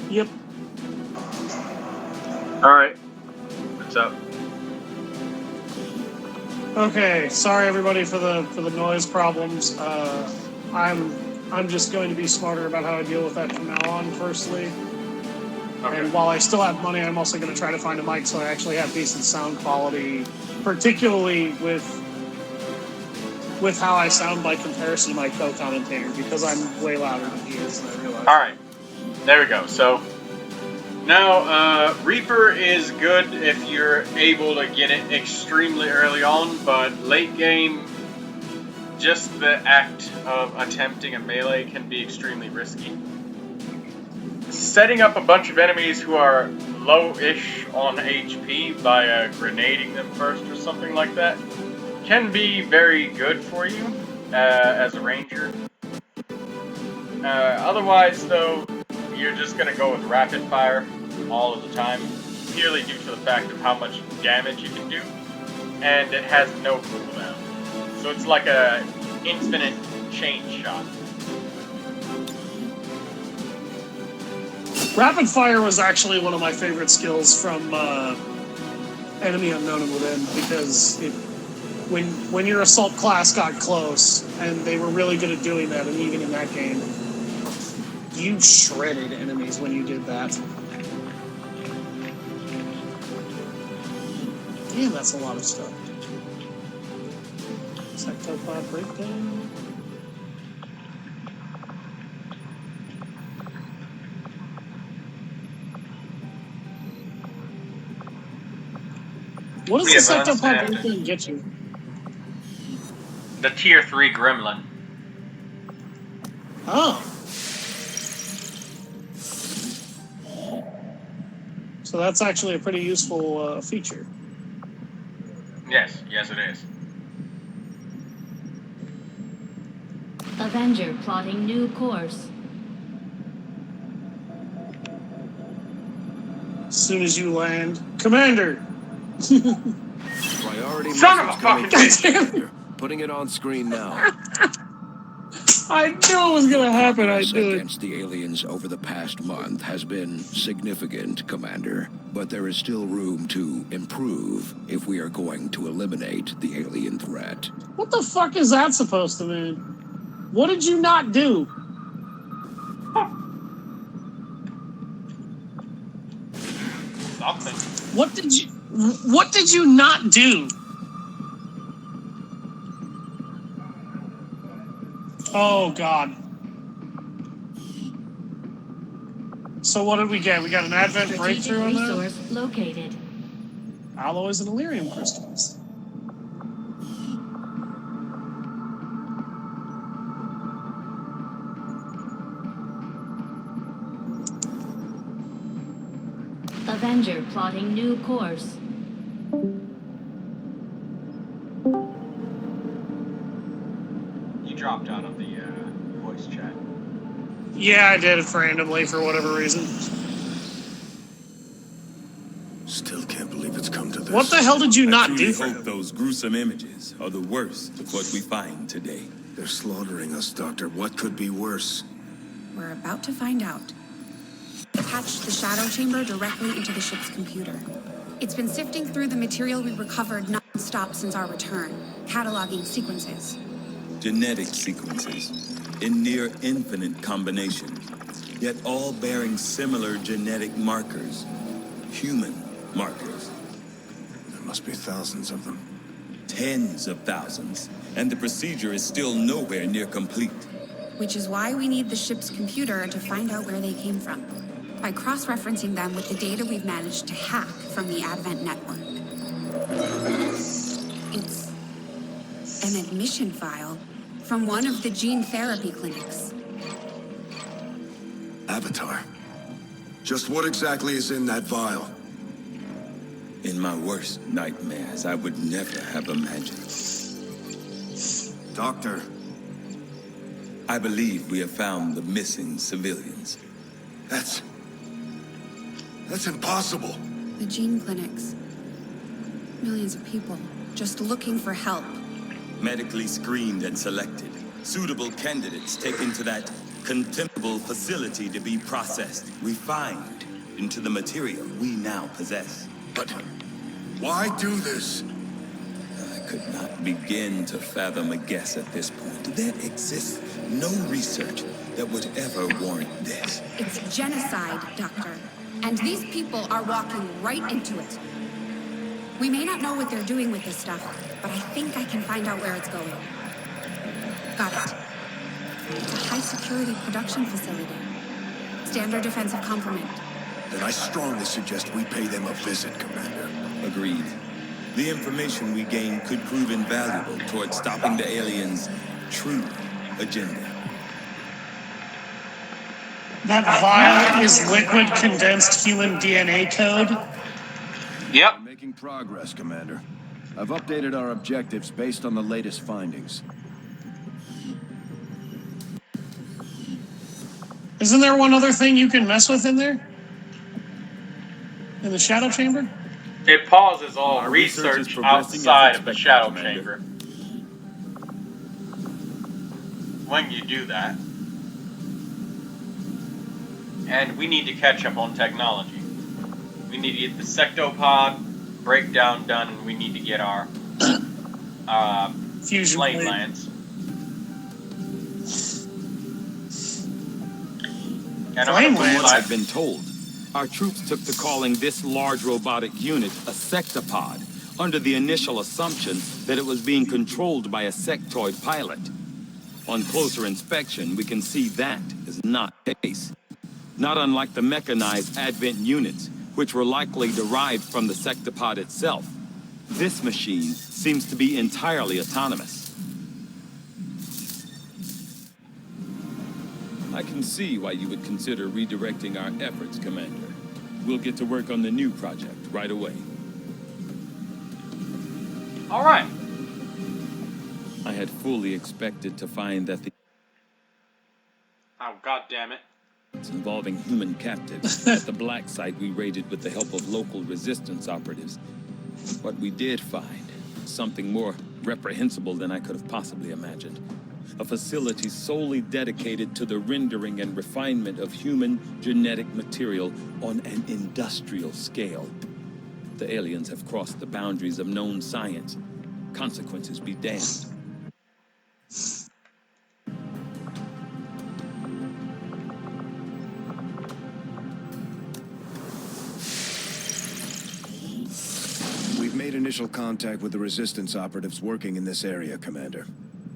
Yep. Alright. What's up? Okay, sorry everybody for the noise problems. I'm just going to be smarter about how I deal with that from now on, firstly. Okay. And while I still have money, I'm also going to try to find a mic so I actually have decent sound quality, particularly with how I sound by comparison to my co-commentator, because I'm way louder than he is, and I realize. Alright, there we go. So, now, Reaper is good if you're able to get it extremely early on, but late game, just the act of attempting a melee can be extremely risky. Setting up a bunch of enemies who are low-ish on HP by grenading them first or something like that can be very good for you as a ranger. Otherwise, though, you're just going to go with rapid fire all of the time, purely due to the fact of how much damage you can do, and it has no cooldown. So it's like a infinite chain shot. Rapid fire was actually one of my favorite skills from Enemy Unknown and Within, because when your assault class got close, and they were really good at doing that, and even in that game, you shredded enemies when you did that. Damn, that's a lot of stuff. Sectopod breakdown. What does the sectopod breakdown get you? The tier 3 gremlin. Oh. So that's actually a pretty useful feature. Yes, it is. Avenger plotting new course. As soon as you land, Commander! Priority Son of a fucking bitch! Putting it on screen now. I knew it was gonna happen. I knew it. Against the aliens over the past month has been significant, Commander. But there is still room to improve if we are going to eliminate the alien threat. What the fuck is that supposed to mean? What did you not do? Something. What did you not do? Oh god. So what did we get? We got an Advent breakthrough on that? Resource located. Alloys and Illyrium crystals. Avenger plotting new course. You dropped out of the voice chat. Yeah, I did it randomly for whatever reason. Still can't believe it's come to this. What the hell did you not do I for hope him? those gruesome images are the worst of what we find today. They're slaughtering us, Doctor. What could be worse? We're about to find out. Attach the shadow chamber directly into the ship's computer. It's been sifting through the material we recovered non-stop since our return, cataloging sequences. Genetic sequences in near infinite combination, yet all bearing similar genetic markers. Human markers. There must be thousands of them. Tens of thousands, and the procedure is still nowhere near complete. Which is why we need the ship's computer to find out where they came from, by cross-referencing them with the data we've managed to hack from the Advent network. It's an admission file from one of the gene therapy clinics. Avatar. Just what exactly is in that vial? In my worst nightmares, I would never have imagined. Doctor. I believe we have found the missing civilians. That's impossible. The gene clinics. Millions of people just looking for help. Medically screened and selected. Suitable candidates taken to that contemptible facility to be processed, refined into the material we now possess. But why do this? I could not begin to fathom a guess at this point. There exists no research that would ever warrant this. It's genocide, Doctor. And these people are walking right into it. We may not know what they're doing with this stuff, but I think I can find out where it's going. Got it. It's a high-security production facility. Standard defensive complement. Then I strongly suggest we pay them a visit, Commander. Agreed. The information we gain could prove invaluable towards stopping the aliens' true agenda. That vial is liquid condensed human DNA code. Yep. We're making progress, Commander. I've updated our objectives based on the latest findings. Isn't there one other thing you can mess with in there? In the shadow chamber? It pauses all Our research is research progressing outside as of the expected, shadow Commander. chamber. When you do that. And we need to catch up on technology. We need to get the sectopod breakdown done, and we need to get our Fusion flame blade. lance. And I'm Flame gonna lance? play What like I've been told, our troops took to calling this large robotic unit a sectopod, under the initial assumption that it was being controlled by a sectoid pilot. On closer inspection, we can see that is not the case. Not unlike the mechanized Advent units, which were likely derived from the sectopod itself. This machine seems to be entirely autonomous. I can see why you would consider redirecting our efforts, Commander. We'll get to work on the new project right away. alright. I had fully expected to find that the Oh, god damn it. involving human captives at the black site we raided with the help of local resistance operatives. What we did find, something more reprehensible than I could have possibly imagined. A facility solely dedicated to the rendering and refinement of human genetic material on an industrial scale. The aliens have crossed the boundaries of known science. Consequences be damned. We've made initial contact with the resistance operatives working in this area, Commander.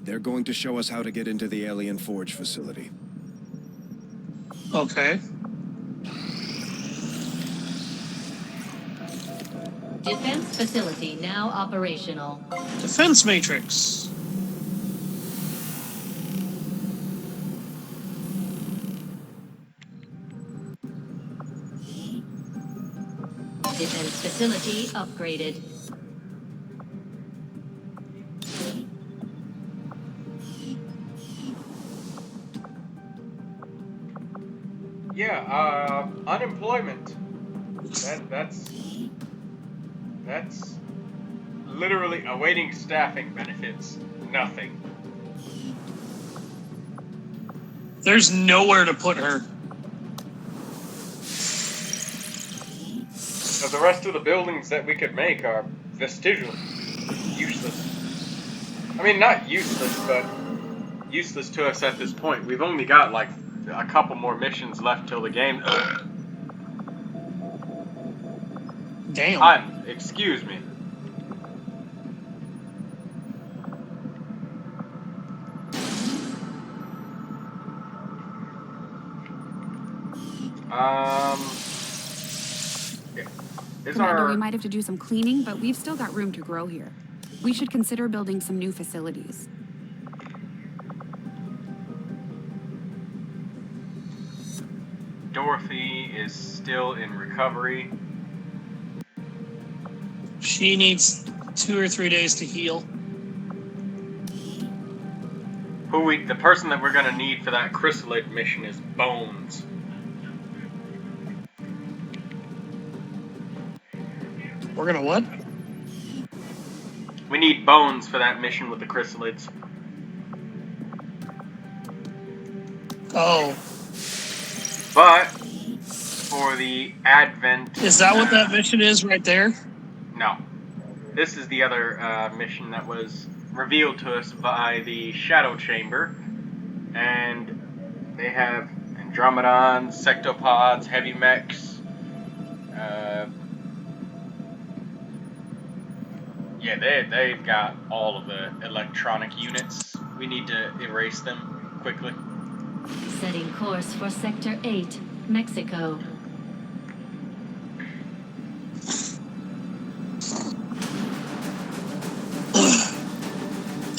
They're going to show us how to get into the Alien Forge facility. Okay. Defense facility now operational. Defense matrix. Defense facility upgraded. Yeah, unemployment. That's literally awaiting staffing benefits. Nothing. There's nowhere to put her. So the rest of the buildings that we could make are vestigial. Useless. I mean, not useless, but useless to us at this point. We've only got like a couple more missions left till the game. Damn. Excuse me. Is Commander, we our might have to do some cleaning, but we've still got room to grow here. We should consider building some new facilities. Dorothy is still in recovery? She needs 2 or 3 days to heal. The person that we're gonna need for that chrysalid mission is Bones. We're gonna what? We need Bones for that mission with the chrysalids. Oh. But for the Advent... Is that what that mission is right there? No. This is the other mission that was revealed to us by the Shadow Chamber. And they have Andromedons, Sectopods, Heavy Mechs. Yeah, they've got all of the electronic units. We need to erase them quickly. Setting course for Sector 8, Mexico.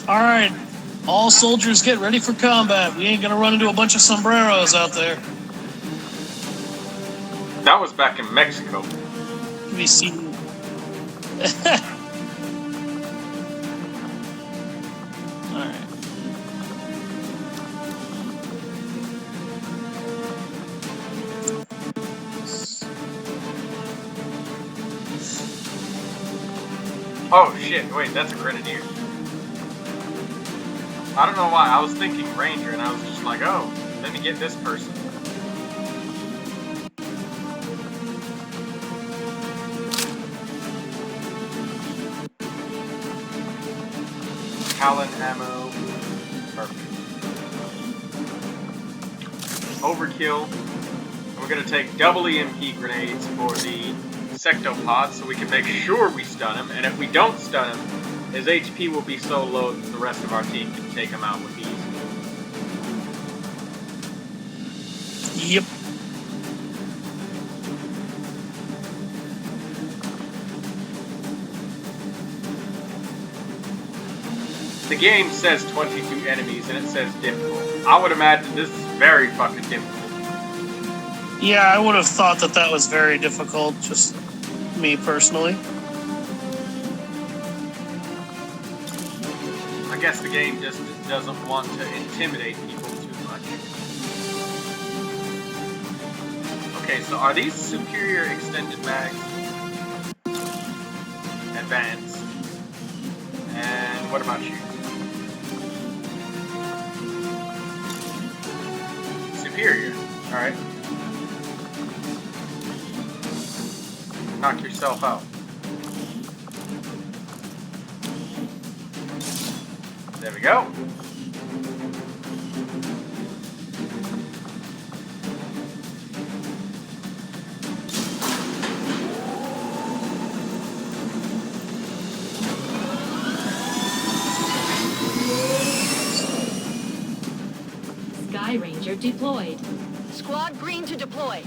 Alright, all soldiers get ready for combat. We ain't gonna run into a bunch of sombreros out there. That was back in Mexico. Can we see? Alright. Oh shit, wait, that's a Grenadier. I don't know why, I was thinking Ranger and I was just like, oh, let me get this person. Talon ammo. Perfect. Overkill. We're gonna take double EMP grenades for the Sectopod so we can make sure we stun him, and if we don't stun him, his HP will be so low that the rest of our team can take him out with ease. Yep. The game says 22 enemies and it says difficult. I would imagine this is very fucking difficult. Yeah, I would have thought that that was very difficult, just me personally. I guess the game just doesn't want to intimidate people too much. Okay, so are these superior extended mags? Advanced. And what about you? Superior. Alright. Knock yourself out. There we go. Sky Ranger deployed. Squad green to deploy.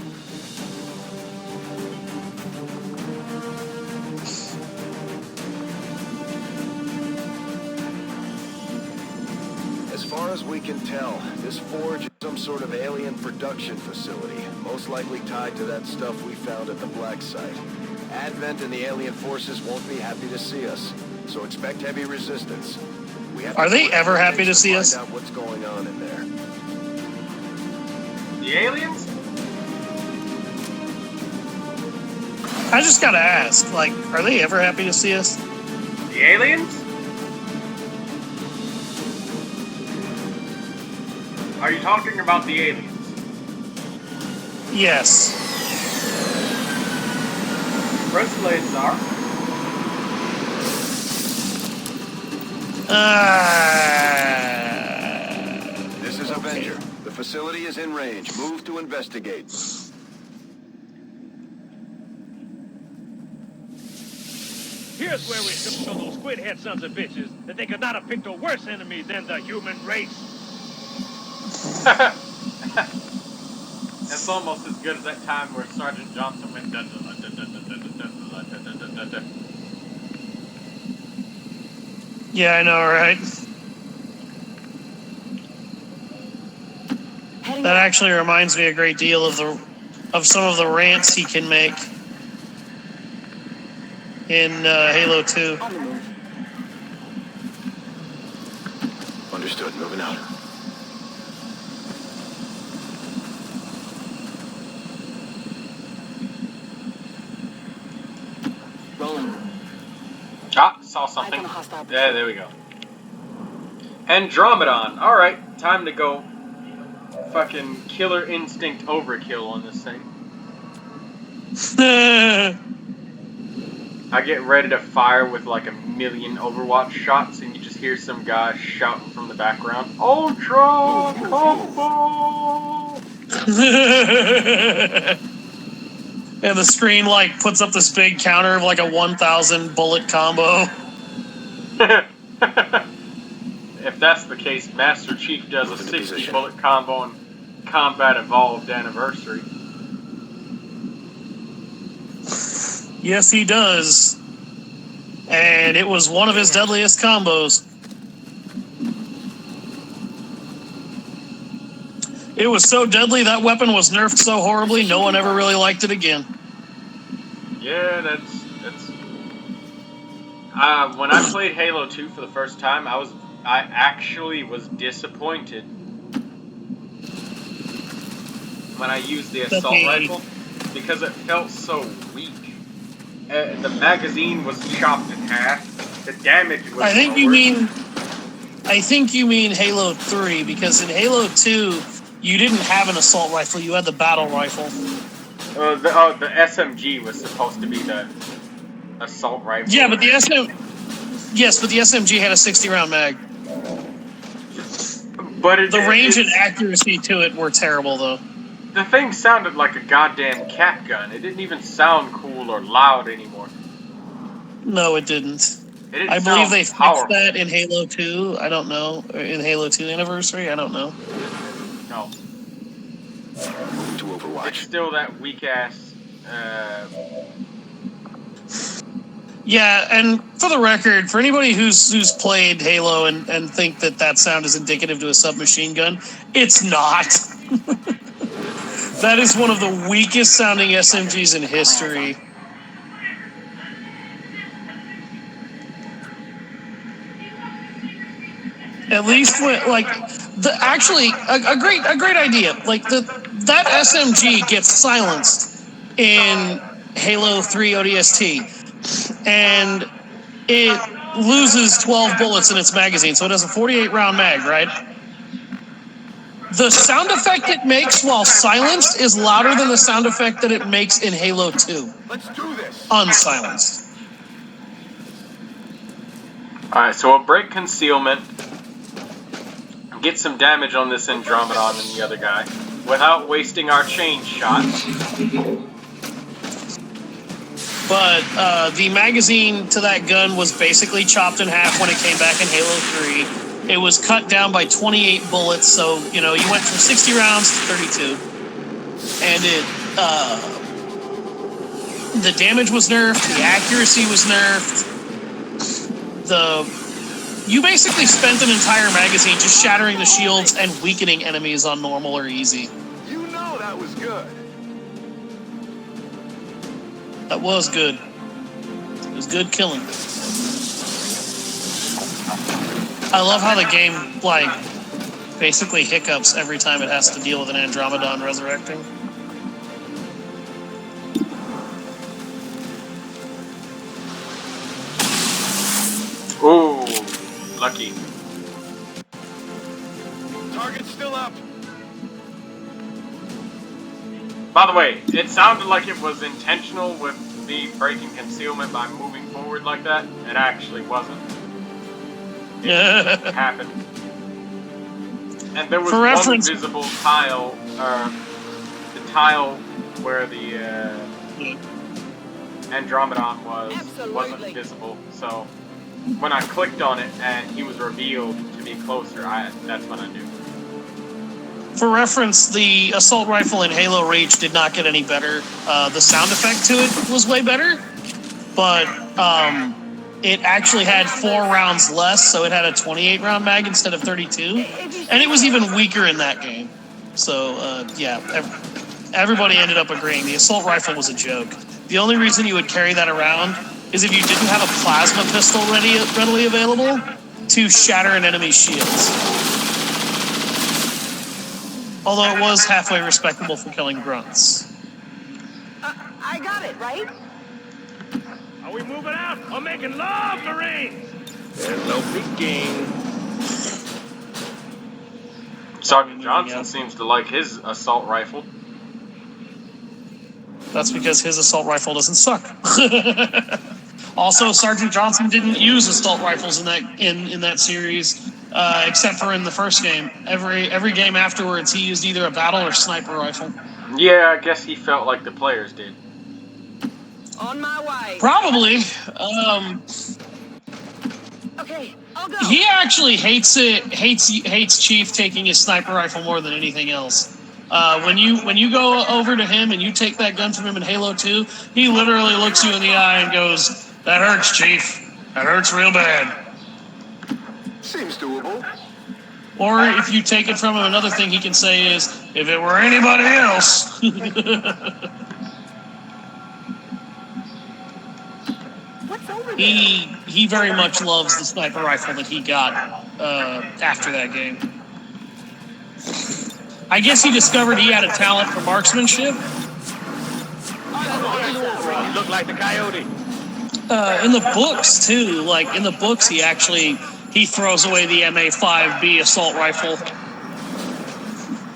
As far as we can tell, this forge is some sort of alien production facility, most likely tied to that stuff we found at the Black Site. Advent and the alien forces won't be happy to see us, so expect heavy resistance. We have Are they ever happy to see us? Find out what's going on in there. The aliens? I just gotta ask, like, are they ever happy to see us? The aliens? Are you talking about the aliens? Yes. Breastplates are. This is Avenger. The facility is in range. Move to investigate. Here's where we show those squid-head sons of bitches that they could not have picked a worse enemy than the human race. It's almost as good as that time where Sergeant Johnson went dun dun dun dun dun dun dun dun dun dun dun dun dun. Yeah, I know, right? That actually reminds me a great deal of some of the rants he can make in Halo 2. Understood. Moving out. Ah, saw something. Yeah, there we go. Andromedon. Alright, time to go fucking killer instinct overkill on this thing. I get ready to fire with like 1,000,000 Overwatch shots, and you just hear some guy shouting from the background, "Ultra combo!" And the screen like puts up this big counter of like a 1,000 bullet combo. If that's the case, Master Chief does a 60 bullet combo in Combat Evolved Anniversary. Yes, he does. And it was one of his deadliest combos. It was so deadly, that weapon was nerfed so horribly, no one ever really liked it again. Yeah, that's... when I played Halo 2 for the first time, I actually was disappointed when I used the assault rifle, because it felt so weak. The magazine was chopped in half. The damage was I think you mean Halo 3, because in Halo 2, you didn't have an assault rifle, you had the battle rifle. The SMG was supposed to be the assault rifle. Yeah, but the SMG had a 60-round mag. But the range and accuracy to it were terrible, though. The thing sounded like a goddamn cat gun. It didn't even sound cool or loud anymore. No, it didn't. I believe they fixed that in Halo 2. I don't know. In Halo 2 Anniversary, I don't know. No. To Overwatch. It's still that weak-ass... Yeah, and for the record, for anybody who's played Halo and think that sound is indicative to a submachine gun, it's not. That is one of the weakest sounding SMGs in history. At least when, like, actually a great idea. Like that SMG gets silenced in Halo 3 ODST, and it loses 12 bullets in its magazine, so it has a 48-round mag, right? The sound effect it makes while silenced is louder than the sound effect that it makes in Halo 2. Let's do this. Unsilenced. Alright, so we'll break concealment, get some damage on this Andromedon and the other guy, without wasting our chain shots. But the magazine to that gun was basically chopped in half when it came back in Halo 3. It was cut down by 28 bullets, so, you know, you went from 60 rounds to 32. And the damage was nerfed, the accuracy was nerfed. You basically spent an entire magazine just shattering the shields and weakening enemies on normal or easy. You know that was good. That was good. It was good killing. I love how the game, like, basically hiccups every time it has to deal with an Andromedon resurrecting. Ooh, lucky. Target's still up. By the way, it sounded like it was intentional with me breaking concealment by moving forward like that. It actually wasn't. It happened. And there was one visible tile, the tile where the Andromedon wasn't visible. So when I clicked on it and he was revealed to be closer, that's when I knew. For reference, the assault rifle in Halo Reach did not get any better. The sound effect to it was way better, but it actually had 4 rounds less, so it had a 28-round mag instead of 32, and it was even weaker in that game. So, yeah, everybody ended up agreeing. The assault rifle was a joke. The only reason you would carry that around is if you didn't have a plasma pistol readily available to shatter an enemy's shields. Although it was halfway respectable for killing grunts. I got it, right? Are we moving out or making love, Marines? There's no peeking. Sergeant Johnson seems to like his assault rifle. That's because his assault rifle doesn't suck. Also, Sergeant Johnson didn't use assault rifles in that series, except for in the first game. Every game afterwards, he used either a battle or sniper rifle. Yeah, I guess he felt like the players did. On my way. Probably. Okay, I'll go. He actually hates Chief taking his sniper rifle more than anything else. When you go over to him and you take that gun from him in Halo 2, he literally looks you in the eye and goes, "That hurts, Chief. That hurts real bad." Seems doable. Or if you take it from him, another thing he can say is, "If it were anybody else." What's over there? He very much loves the sniper rifle that he got after that game. I guess he discovered he had a talent for marksmanship. You look like the coyote. In the books too, like in the books, he throws away the MA5B assault rifle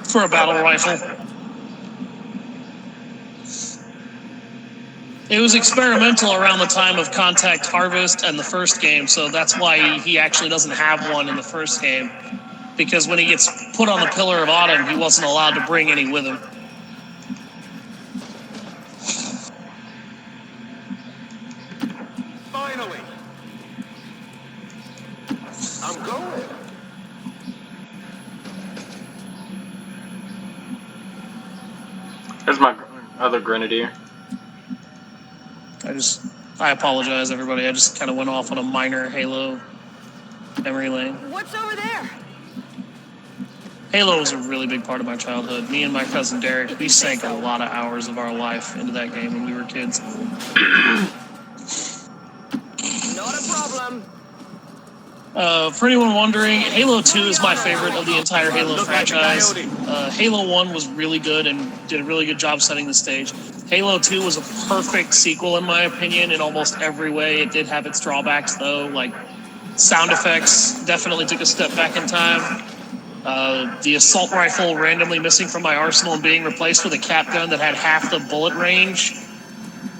for a battle rifle. It was experimental around the time of Contact Harvest and the first game, so that's why he actually doesn't have one in the first game. Because when he gets put on the Pillar of Autumn, he wasn't allowed to bring any with him. Finally. I'm going. There's my other grenadier. I apologize, everybody. I just kind of went off on a minor Halo memory lane. What's over there? Halo was a really big part of my childhood. Me and my cousin Derek, we sank a lot of hours of our life into that game when we were kids. Not a problem. For anyone wondering, Halo 2 is my favorite of the entire Halo franchise. Halo 1 was really good and did a really good job setting the stage. Halo 2 was a perfect sequel, in my opinion, in almost every way. It did have its drawbacks, though, like sound effects definitely took a step back in time. The assault rifle randomly missing from my arsenal and being replaced with a cap gun that had half the bullet range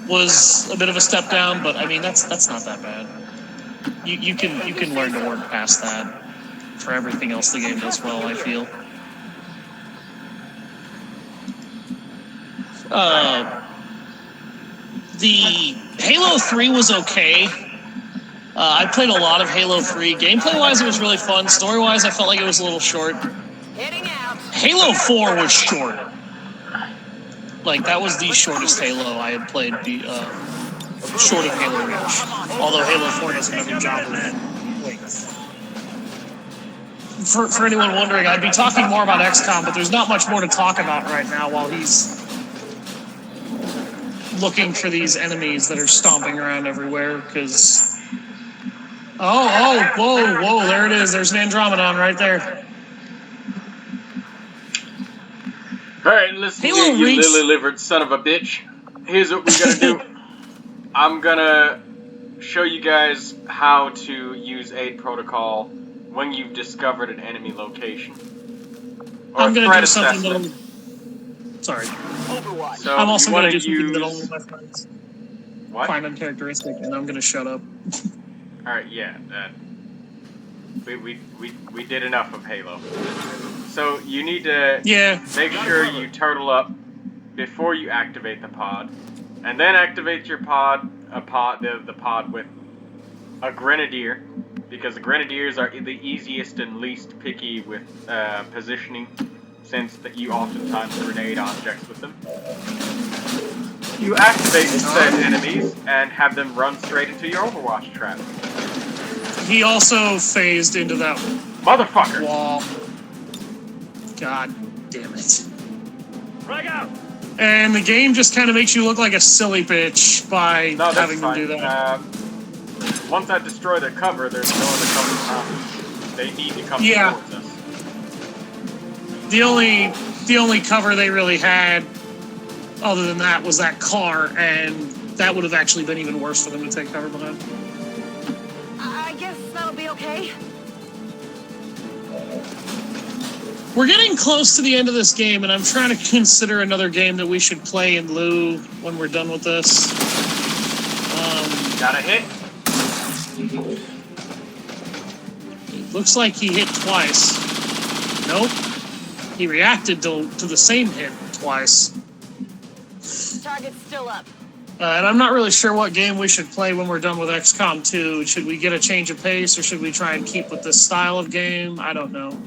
was a bit of a step down, but I mean that's not that bad. You can learn to work past that. For everything else the game does well, I feel. The Halo 3 was okay. I played a lot of Halo 3. Gameplay-wise, it was really fun. Story-wise, I felt like it was a little short. Heading out. Halo 4 was short. Like, that was the shortest Halo I had played, short of Halo Reach. Although Halo 4 does a better job of that. For anyone wondering, I'd be talking more about XCOM, but there's not much more to talk about right now while he's looking for these enemies that are stomping around everywhere, because... whoa, there it is. There's an Andromedon right there. Alright, listen here, you lily-livered son of a bitch. Here's what we're gonna do. I'm gonna show you guys how to use aid protocol when you've discovered an enemy location. Or I'm gonna do something that'll... Sorry. So I'm also gonna do something that only my friends find What? uncharacteristic, and I'm gonna shut up. Alright, yeah. We did enough of Halo. So you need to make sure you turtle up before you activate the pod, and then activate your pod, the pod with a grenadier, because the grenadiers are the easiest and least picky with positioning, since that you oftentimes grenade objects with them. You activate said enemies and have them run straight into your Overwatch trap. He also phased into that motherfucker wall. God damn it. Frag out! And the game just kind of makes you look like a silly bitch by having them do that. Once I destroy their cover, there's no other cover around. They need to come towards us. The only cover they really had, other than that, was that car, and that would have actually been even worse for them to take cover behind. I guess that'll be okay. We're getting close to the end of this game, and I'm trying to consider another game that we should play in lieu when we're done with this. Got a hit? Looks like he hit twice. Nope. He reacted to the same hit twice. Target's still up. And I'm not really sure what game we should play when we're done with XCOM 2. Should we get a change of pace, or should we try and keep with this style of game? I don't know.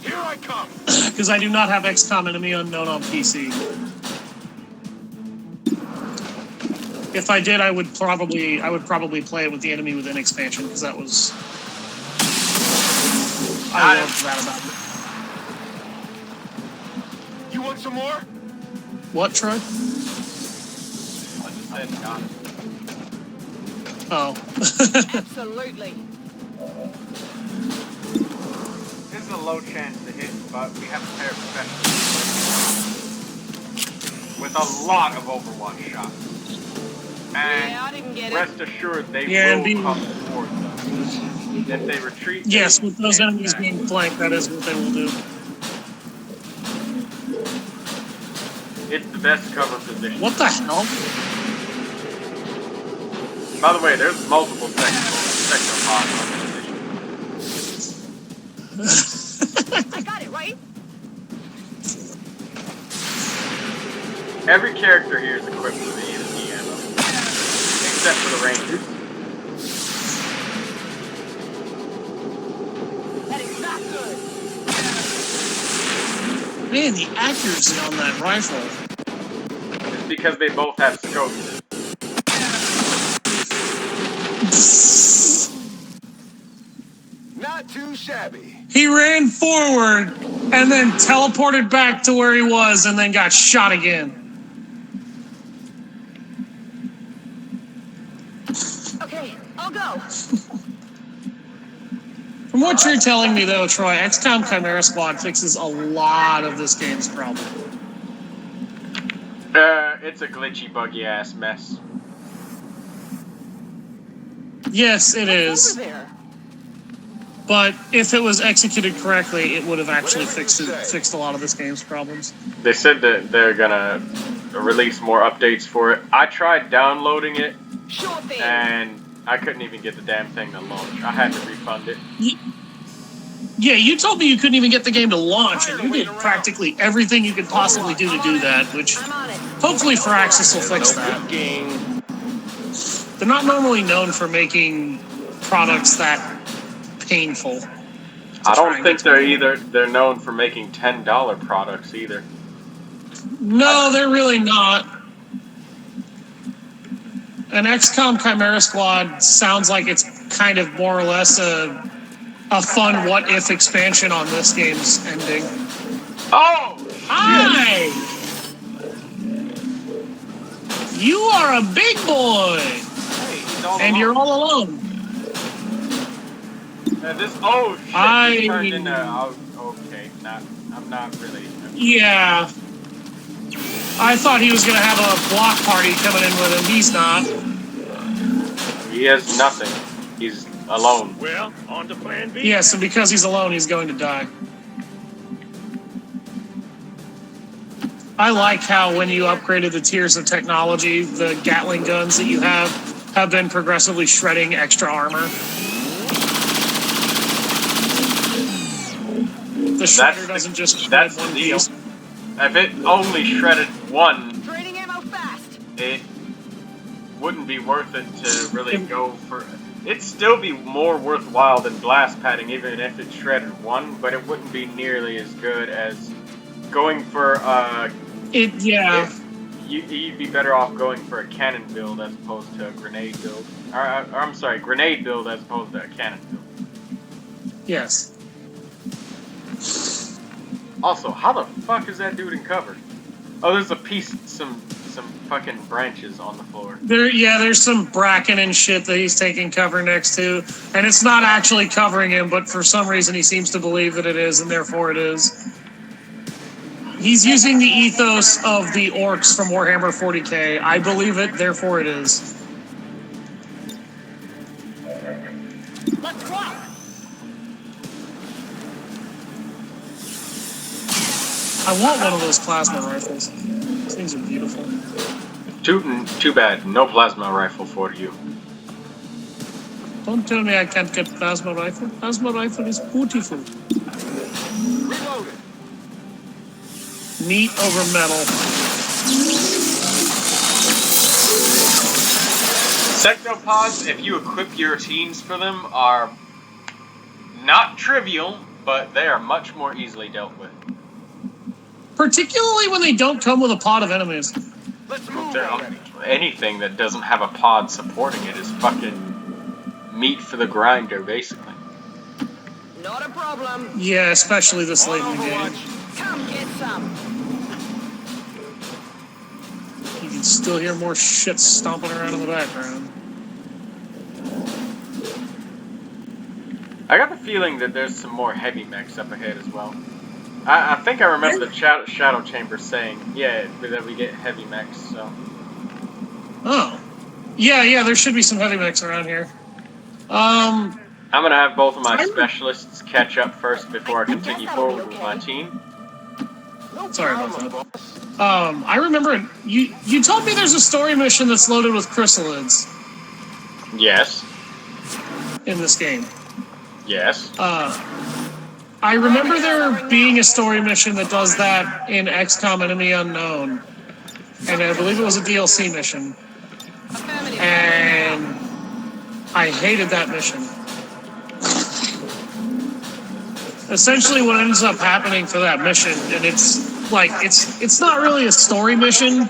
Here I come. Because I do not have XCOM Enemy Unknown on PC. If I did, I would probably play it with the Enemy Within expansion, because that was... I loved that about it. You want some more? What, Troy? I just said got it. Oh. Absolutely. This is a low chance to hit, but we have a pair of professionals with a lot of Overwatch shots. And Yeah, I didn't get rest assured they Yeah, will come forward. If they retreat... Yes, with those enemies being flanked, that is what they will do. It's the best cover position. What the hell? By the way, there's multiple sector pods on this mission. I got it, right? Every character here is equipped with the EMP ammo, except for the Rangers. That is not good. Man, the accuracy on that rifle. It's because they both have scopes. Not too shabby. He ran forward and then teleported back to where he was and then got shot again. Okay, I'll go. From what you're telling me, though, Troy, XCOM Chimera Squad fixes a lot of this game's problem. It's a glitchy, buggy-ass mess. Yes, it is. Over there. But if it was executed correctly, it would have actually fixed a lot of this game's problems. They said that they're gonna release more updates for it. I tried downloading it, Sure thing. and I couldn't even get the damn thing to launch. I had to refund it. Yeah, you told me you couldn't even get the game to launch, and you did practically everything you could possibly do to do that, which hopefully Firaxis will fix that. They're not normally known for making products that painful. I don't think they're known for making $10 products either. No, they're really not. An XCOM Chimera Squad sounds like it's kind of more or less a fun what-if expansion on this game's ending. Oh! Hi! You are a big boy! Hey, he's all And alone. you're all alone. This turned into... okay, I'm not really... Yeah. I thought he was going to have a block party coming in with him. He's not. He has nothing. He's alone. Well, on to plan B. Yes, and because he's alone, he's going to die. I like how when you upgraded the tiers of technology, the Gatling guns that you have been progressively shredding extra armor. The shredder doesn't just shred one piece. If it only shredded one, Draining ammo fast. it wouldn't be worth it to really go for... It'd still be more worthwhile than blast padding, even if it shredded one, but it wouldn't be nearly as good as going for you'd be better off going for a cannon build as opposed to a grenade build. Or I'm sorry, grenade build as opposed to a cannon build. Yes. Also, how the fuck is that dude in cover? Oh, there's a piece, some fucking branches on the floor. There's some bracken and shit that he's taking cover next to, and it's not actually covering him, but for some reason he seems to believe that it is, and therefore it is. He's using the ethos of the orcs from Warhammer 40k. I believe it, therefore it is. Let's rock. I want one of those plasma rifles. These things are beautiful. Too bad. No plasma rifle for you. Don't tell me I can't get plasma rifle. Plasma rifle is beautiful. Reloaded. Meat over metal. Sectopods, if you equip your teams for them, are not trivial, but they are much more easily dealt with. Particularly when they don't come with a pod of enemies. Let's move already. Anything that doesn't have a pod supporting it is fucking meat for the grinder, basically. Not a problem. Yeah, especially this late in the game. Come get some. You can still hear more shit stomping around in the background. I got the feeling that there's some more heavy mechs up ahead as well. I think I remember the Shadow Chamber saying, yeah, that we get heavy mechs, so... Oh. Yeah, there should be some heavy mechs around here. I'm gonna have both of my specialists catch up first before I continue forward with my team. Sorry about that. I remember you told me there's a story mission that's loaded with chrysalids. Yes. In this game. Yes. I remember there being a story mission that does that in XCOM Enemy Unknown. And I believe it was a DLC mission. And I hated that mission. Essentially what ends up happening for that mission, and it's like it's not really a story mission,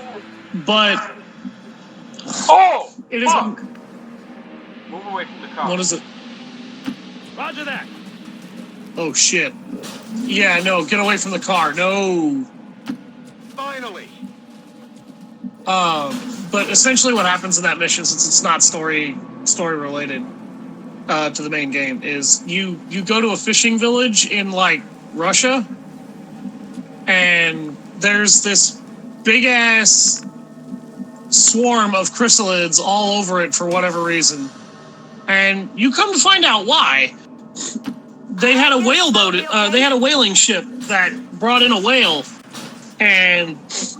but it is. Fuck. Move away from the car. What is it? Roger that. Oh shit. Yeah, no, get away from the car. No. Finally. But essentially what happens in that mission, since it's not story related to the main game, is you go to a fishing village in like Russia, and there's this big ass swarm of chrysalids all over it for whatever reason. And you come to find out why. They had a whale boat, they had a whaling ship that brought in a whale, and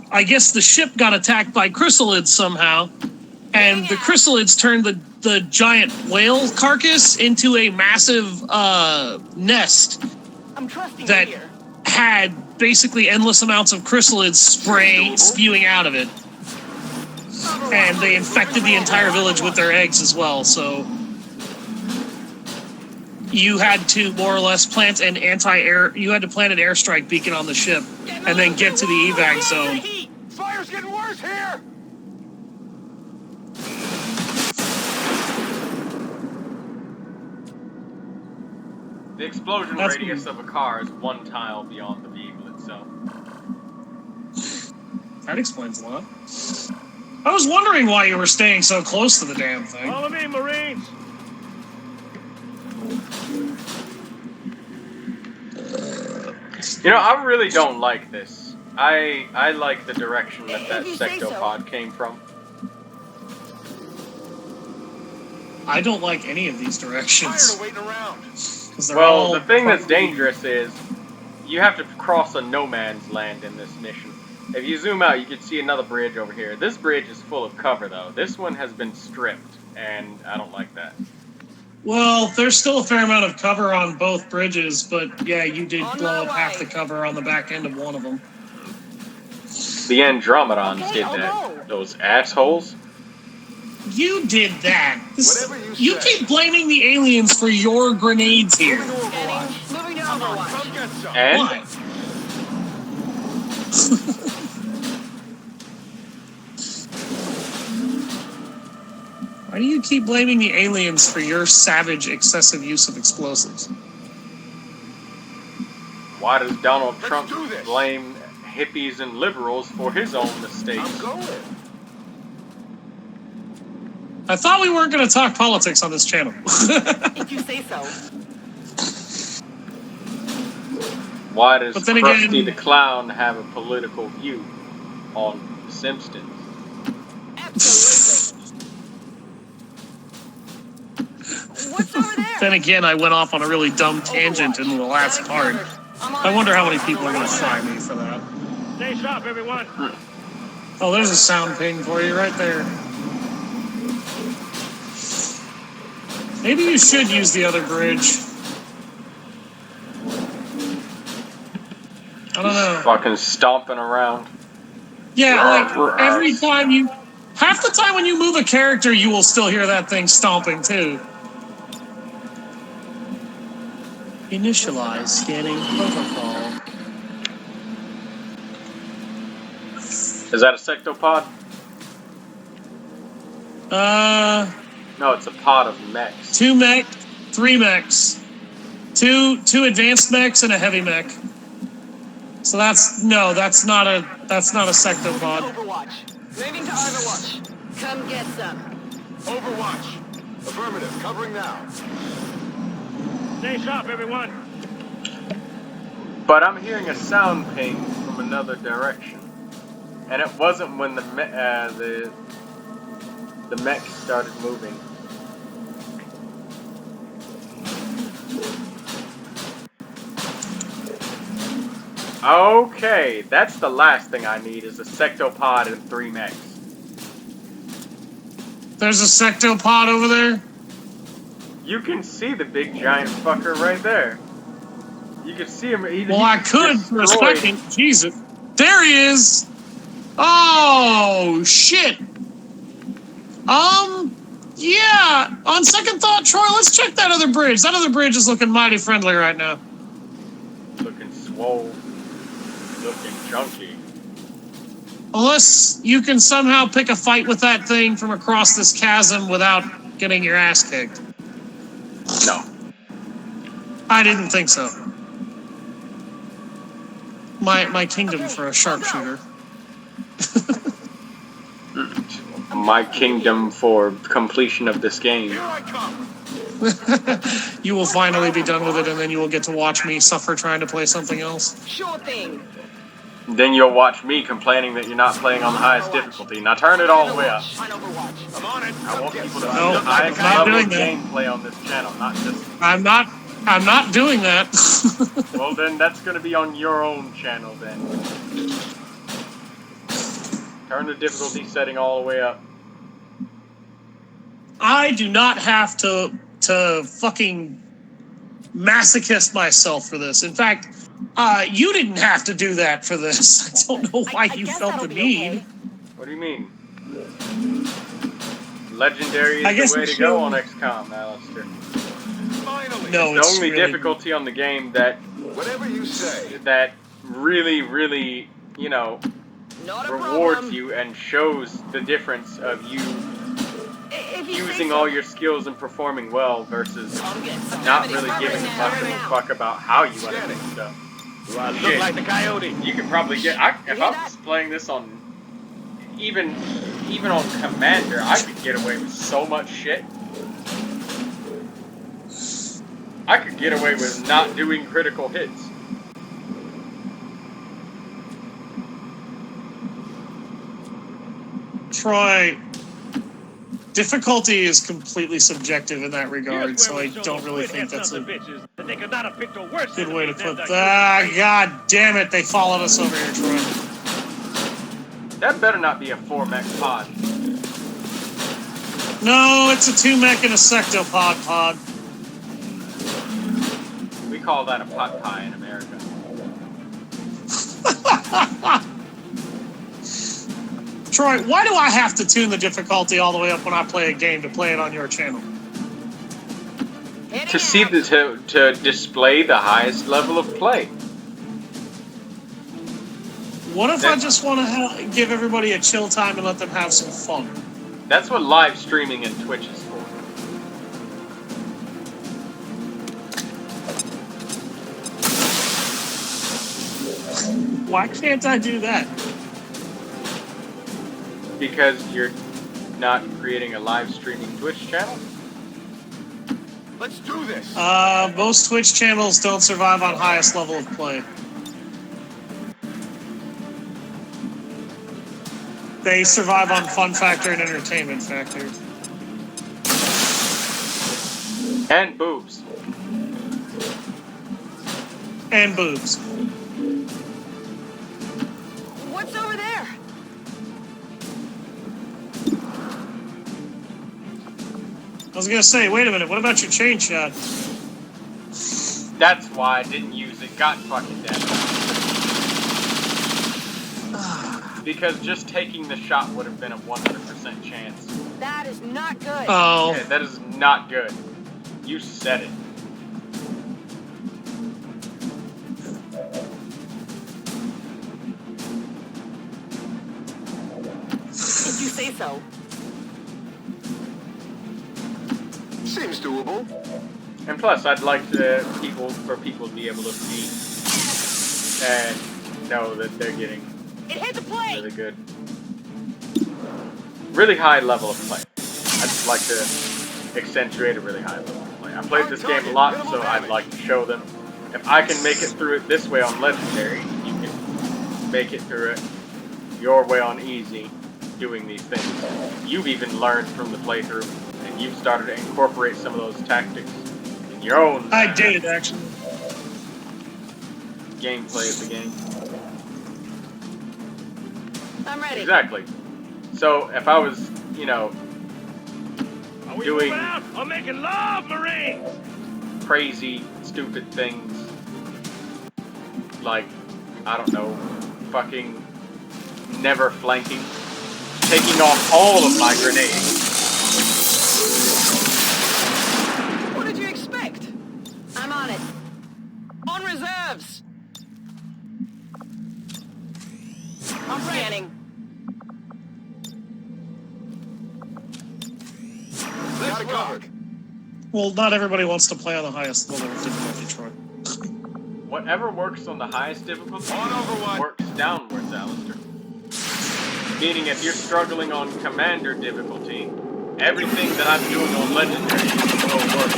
I guess the ship got attacked by chrysalids somehow, and the chrysalids turned the giant whale carcass into a massive nest that had basically endless amounts of chrysalids spewing out of it. And they infected the entire village with their eggs as well, so you had to more or less plant an airstrike beacon on the ship and then get to the evac zone. Fire's getting worse here. The explosion radius of a car is 1 tile beyond the vehicle itself. That explains a lot. I was wondering why you were staying so close to the damn thing. Follow me, Marines. You know, I really don't like this. I like the direction that sectopod came from. I don't like any of these directions. Tired of waiting around. Well, the thing that's dangerous is you have to cross a no man's land in this mission. If you zoom out, you can see another bridge over here. This bridge is full of cover, though. This one has been stripped, and I don't like that. Well, there's still a fair amount of cover on both bridges, but yeah, you did blow up half the cover on the back end of one of them. The Andromedons did that. Those assholes. You did that. You keep blaming the aliens for your grenades here. Moving to Overwatch. And? Why? Why do you keep blaming the aliens for your savage, excessive use of explosives? Why does Donald Trump blame hippies and liberals for his own mistakes? I'm going. I thought we weren't going to talk politics on this channel. If you say so. Why does But then Krusty again- the Clown have a political view on The Simpsons? Absolutely. What's over there? Then again, I went off on a really dumb tangent in the last part. I wonder how many people are going to fry me for that. Stay sharp, everyone. Oh, there's a sound ping for you right there. Maybe you should use the other bridge. I don't know. Fucking stomping around. Yeah, like every time you... Half the time when you move a character, you will still hear that thing stomping too. Initialize scanning protocol. Is that a sectopod? No, it's a pod of mechs. 2 mech, 3 mechs. Two advanced mechs and a heavy mech. So that's not a sectopod. Overwatch. Moving to Overwatch. Come get some. Overwatch. Affirmative. Covering now. Stay sharp, everyone. But I'm hearing a sound ping from another direction, and it wasn't when the mech started moving. Okay, that's the last thing I need is a sectopod and 3 mechs. There's a sectopod over there? You can see the big giant fucker right there. You can see him. Well, I could for a second. Jesus. There he is! Oh, shit! Yeah! On second thought, Troy, let's check that other bridge. That other bridge is looking mighty friendly right now. Looking swole. Looking chunky. Unless you can somehow pick a fight with that thing from across this chasm without getting your ass kicked. No. I didn't think so. My kingdom for a sharpshooter. My kingdom for completion of this game. Here I come. You will finally be done with it, and then you will get to watch me suffer trying to play something else. Sure thing. Then you'll watch me complaining that you're not playing on the highest difficulty. Now turn it all the way up. On Overwatch. I'm on it. I want people to see No, the highest I'm not level doing of that. gameplay on this channel, not just... I'm not doing that. Well, then that's going to be on your own channel, then. Turn the difficulty setting all the way up. I do not have to fucking masochist myself for this. In fact, you didn't have to do that for this. I don't know why you felt the need. Okay. What do you mean? Legendary I is guess the way we to go should- on XCOM, Alister. Finally. No, The it's only really... difficulty on the game that Whatever you say. really, really, you know, Not a rewards problem. you and shows the difference of you If you say using so. all your skills and performing well versus Come get some. not really giving a fuck about how you want to do stuff. Do I look Shit. like the coyote? You could probably get. If I was playing this on even on Commander, I could get away with so much shit. I could get away with not doing critical hits. Troy, difficulty is completely subjective in that regard, so I don't really think that's a bitches that they could not have picked a worse good way to enemy than put the that. God damn it, they followed us over here, Troy. That better not be a 4-mech pod. No, it's a 2-mech and a sectopod pod. We call that a pot pie in America. Troy, why do I have to tune the difficulty all the way up when I play a game to play it on your channel? To see to display the highest level of play. What if I just want to give everybody a chill time and let them have some fun? That's what live streaming and Twitch is for. Why can't I do that? Because you're not creating a live streaming Twitch channel? Let's do this. Most Twitch channels don't survive on highest level of play. They survive on fun factor and entertainment factor. And boobs. And boobs. What's over there? I was gonna say, wait a minute, what about your chain shot? That's why I didn't use it. Got fucking dead. Because just taking the shot would have been a 100% chance. That is not good. Oh. Yeah, that is not good. You said it. If you say so. Seems doable. And plus, I'd like people to be able to see and know that they're getting It hit the plate. really good, really high level of play. I just like to accentuate a really high level of play. I played this game a lot, so I'd like to show them. If I can make it through it this way on Legendary, you can make it through it your way on Easy, doing these things. You've even learned from the playthrough, and you've started to incorporate some of those tactics in your own I did, actually. gameplay of the game. I'm ready. Exactly. So if I was, you know, Are we doing moving out or making love, Marines? crazy, stupid things, like, I don't know, fucking never flanking, taking off all of my grenades. What did you expect? I'm on it. On reserves. I'm scanning. Got it covered. Well, not everybody wants to play on the highest level of difficulty, Troy. Whatever works on the highest difficulty On Overwatch. works works downwards, Alister. Meaning if you're struggling on Commander difficulty, everything that I'm doing on Legendary will work.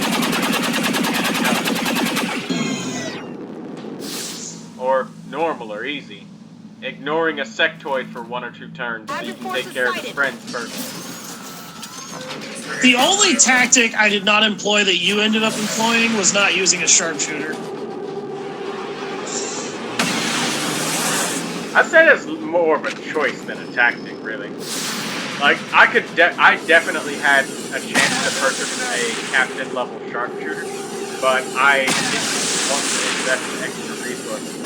Or normal or easy. Ignoring a sectoid for 1 or 2 turns so you can take care of his friends first. The only tactic I did not employ that you ended up employing was not using a sharpshooter. I'd say that's more of a choice than a tactic, really. Like, I definitely had a chance to purchase a captain level sharpshooter, but I didn't want to invest extra resources.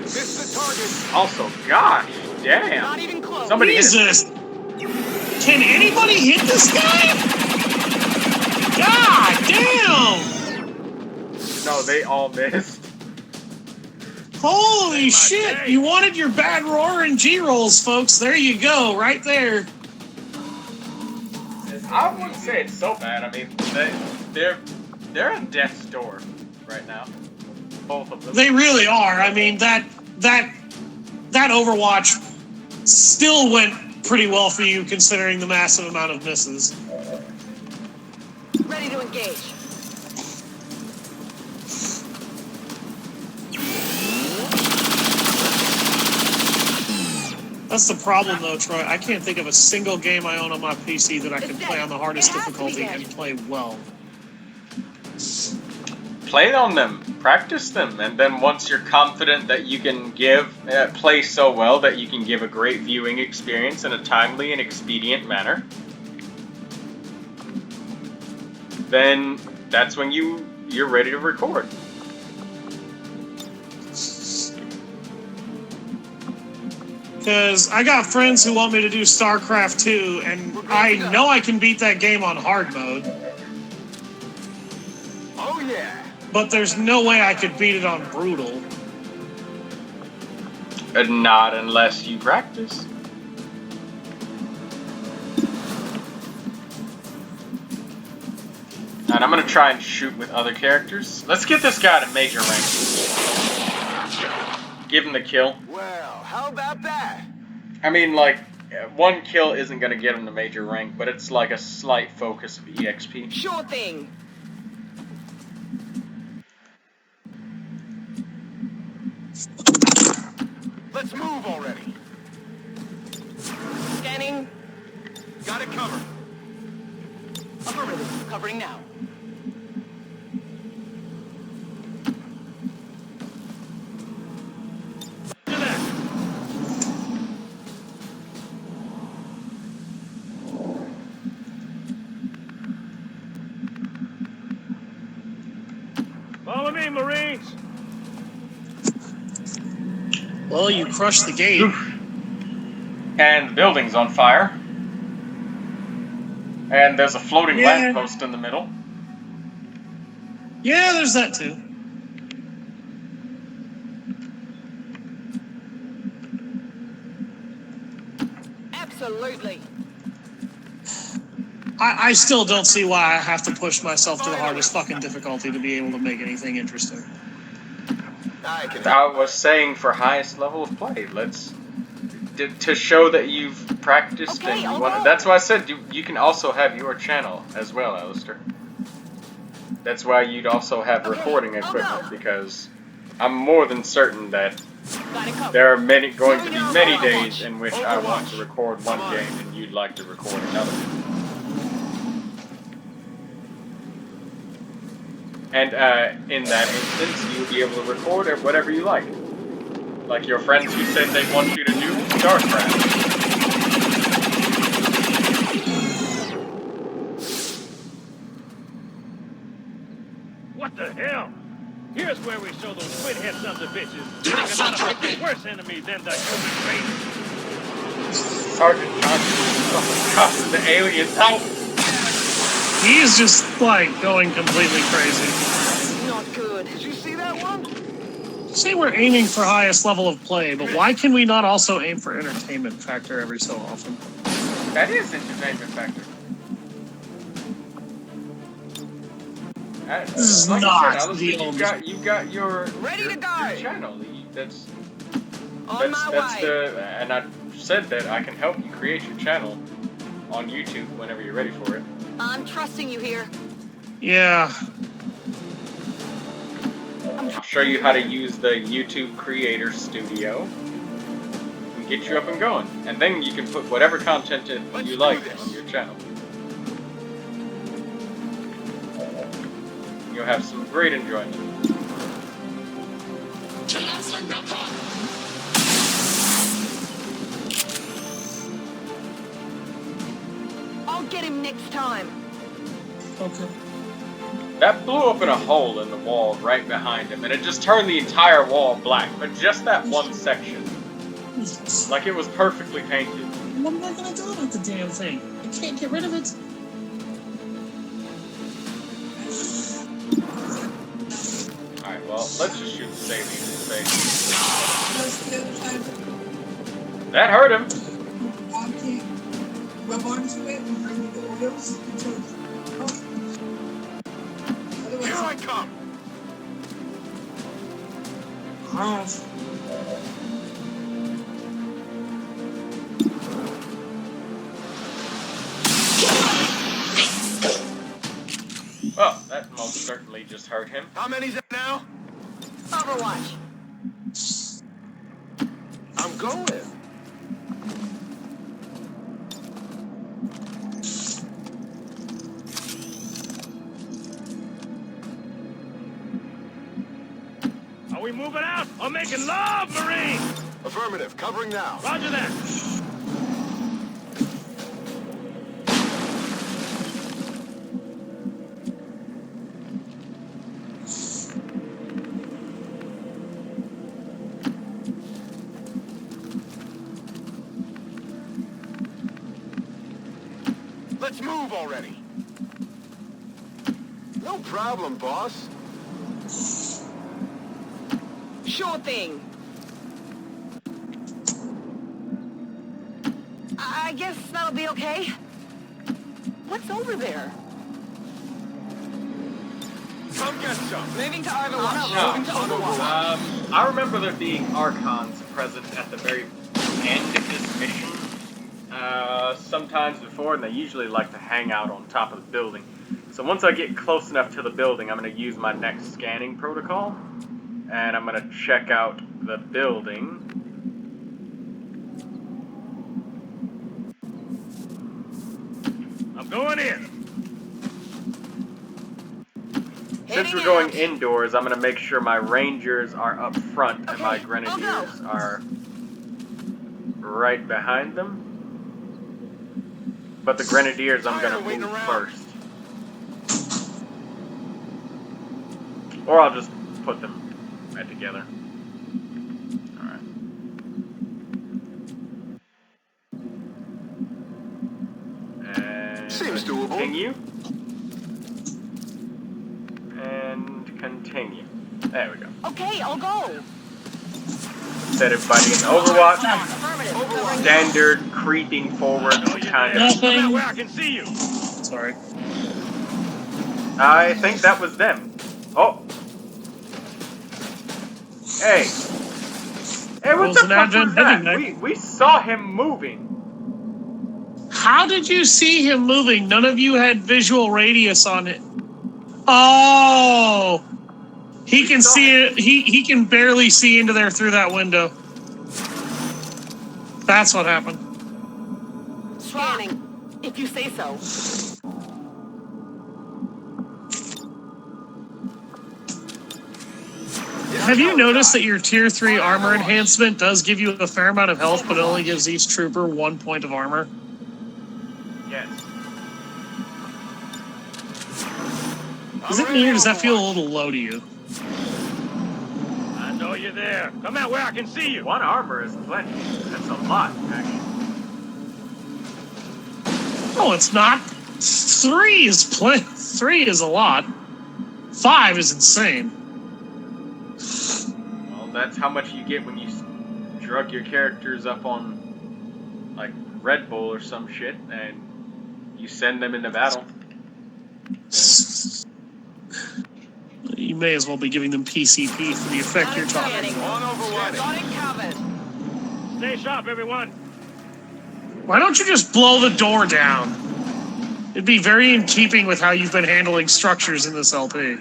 Missed the target. Also, gosh, damn. Not even close. Somebody hit it. Jesus! Can anybody hit this guy? God damn! No, they all missed. Holy shit! You wanted your bad roar and G-rolls, folks. There you go, right there. I wouldn't say it's so bad. I mean, they're at death's door right now. Both of them. They really are. I mean, that Overwatch still went pretty well for you, considering the massive amount of misses. Ready to engage. That's the problem, though, Troy. I can't think of a single game I own on my PC that I can play on the hardest difficulty and play well. Play on them, practice them, and then once you're confident that you can play so well that you can give a great viewing experience in a timely and expedient manner, then that's when you're ready to record. Because I got friends who want me to do StarCraft 2, and I know I can beat that game on hard mode. Oh yeah. But there's no way I could beat it on brutal. Not unless you practice. And I'm gonna try and shoot with other characters. Let's get this guy to major rank. Give him the kill. Well, how about that? I mean, like, 1 kill isn't gonna get him to major rank, but it's like a slight focus of EXP. Sure thing. Let's move already. Scanning. Got it covered. Affirmative. Covering now. Well, you crushed the gate. Oof. And the building's on fire. And there's a floating lamppost in the middle. Yeah, there's that too. Absolutely. I still don't see why I have to push myself to the hardest fucking difficulty to be able to make anything interesting. I was saying for highest level of play. Let's to show that you've practiced and you want. That's why I said you can also have your channel as well, Alister. That's why you'd also have recording equipment, because I'm more than certain that there are going to be many days in which I want to record one game and you'd like to record another. And in that instance, you'll be able to record whatever you like. Like your friends who said they want you to do StarCraft. What the hell? Here's where we show those squid-head sons of bitches they cannot afflict a worse enemy than the human race. Sergeant Johnson. Oh my god, the aliens out! He is just, like, going completely crazy. Not good. Did you see that one? Say we're aiming for highest level of play, but why can we not also aim for entertainment factor every so often? That is entertainment factor. This is like not I said, the you've got your Ready to go. your channel. That's On my way. And I said that I can help you create your channel on YouTube whenever you're ready for it. I'm trusting you here. Yeah. I'll show you how to use the YouTube Creator Studio and get you up and going. And then you can put whatever content you like on your channel. You'll have some great enjoyment. I'll get him next time. Okay. That blew open a hole in the wall right behind him, and it just turned the entire wall black, but just that one section. Like it was perfectly painted. What am I gonna do with the damn thing? I can't get rid of it. Alright, well, let's just shoot the savior in the face. That hurt him. Here I come! Well, that most certainly just hurt him. How many's it now? Overwatch. I'm going. Are we moving out or making love, Marine? Affirmative. Covering now. Roger that. Let's move already. No problem, boss. Sure thing. I guess that'll be okay. What's over there? Come get some. Moving to Overwatch. No. Moving to Overwatch. I remember there being Archons present at the very end of this mission. Sometimes before, and they usually like to hang out on top of the building. So once I get close enough to the building, I'm going to use my next scanning protocol. And I'm going to check out the building. I'm going in. Since we're going indoors, I'm going to make sure my Rangers are up front and my Grenadiers are right behind them. But the Grenadiers I'm going to move first. Or I'll just put them right together. Alright. Seems doable. Continue. And continue. There we go. Okay, I'll go. Set everybody in Overwatch. Affirmative. Standard creeping forward kind of. Come out where I can see you. Sorry. I think that was them. Oh. Hey. Hey, what the fuck was that? We saw him moving. How did you see him moving? None of you had visual radius on it. Oh! He can see it. He can barely see into there through that window. That's what happened. Scanning, if you say so. Have you noticed that your tier 3 armor enhancement does give you a fair amount of health, but it only gives each trooper 1 point of armor? Yes. Is it me or does that feel a little low to you? I know you're there. Come out where I can see you. 1 armor is plenty. That's a lot, actually. No, it's not. 3 is plenty. 3 is a lot. 5 is insane. Well, that's how much you get when you drug your characters up on, like, Red Bull or some shit, and you send them into battle. You may as well be giving them PCP for the effect you're talking about. On Overwatch. Stay sharp, everyone. Why don't you just blow the door down? It'd be very in keeping with how you've been handling structures in this LP.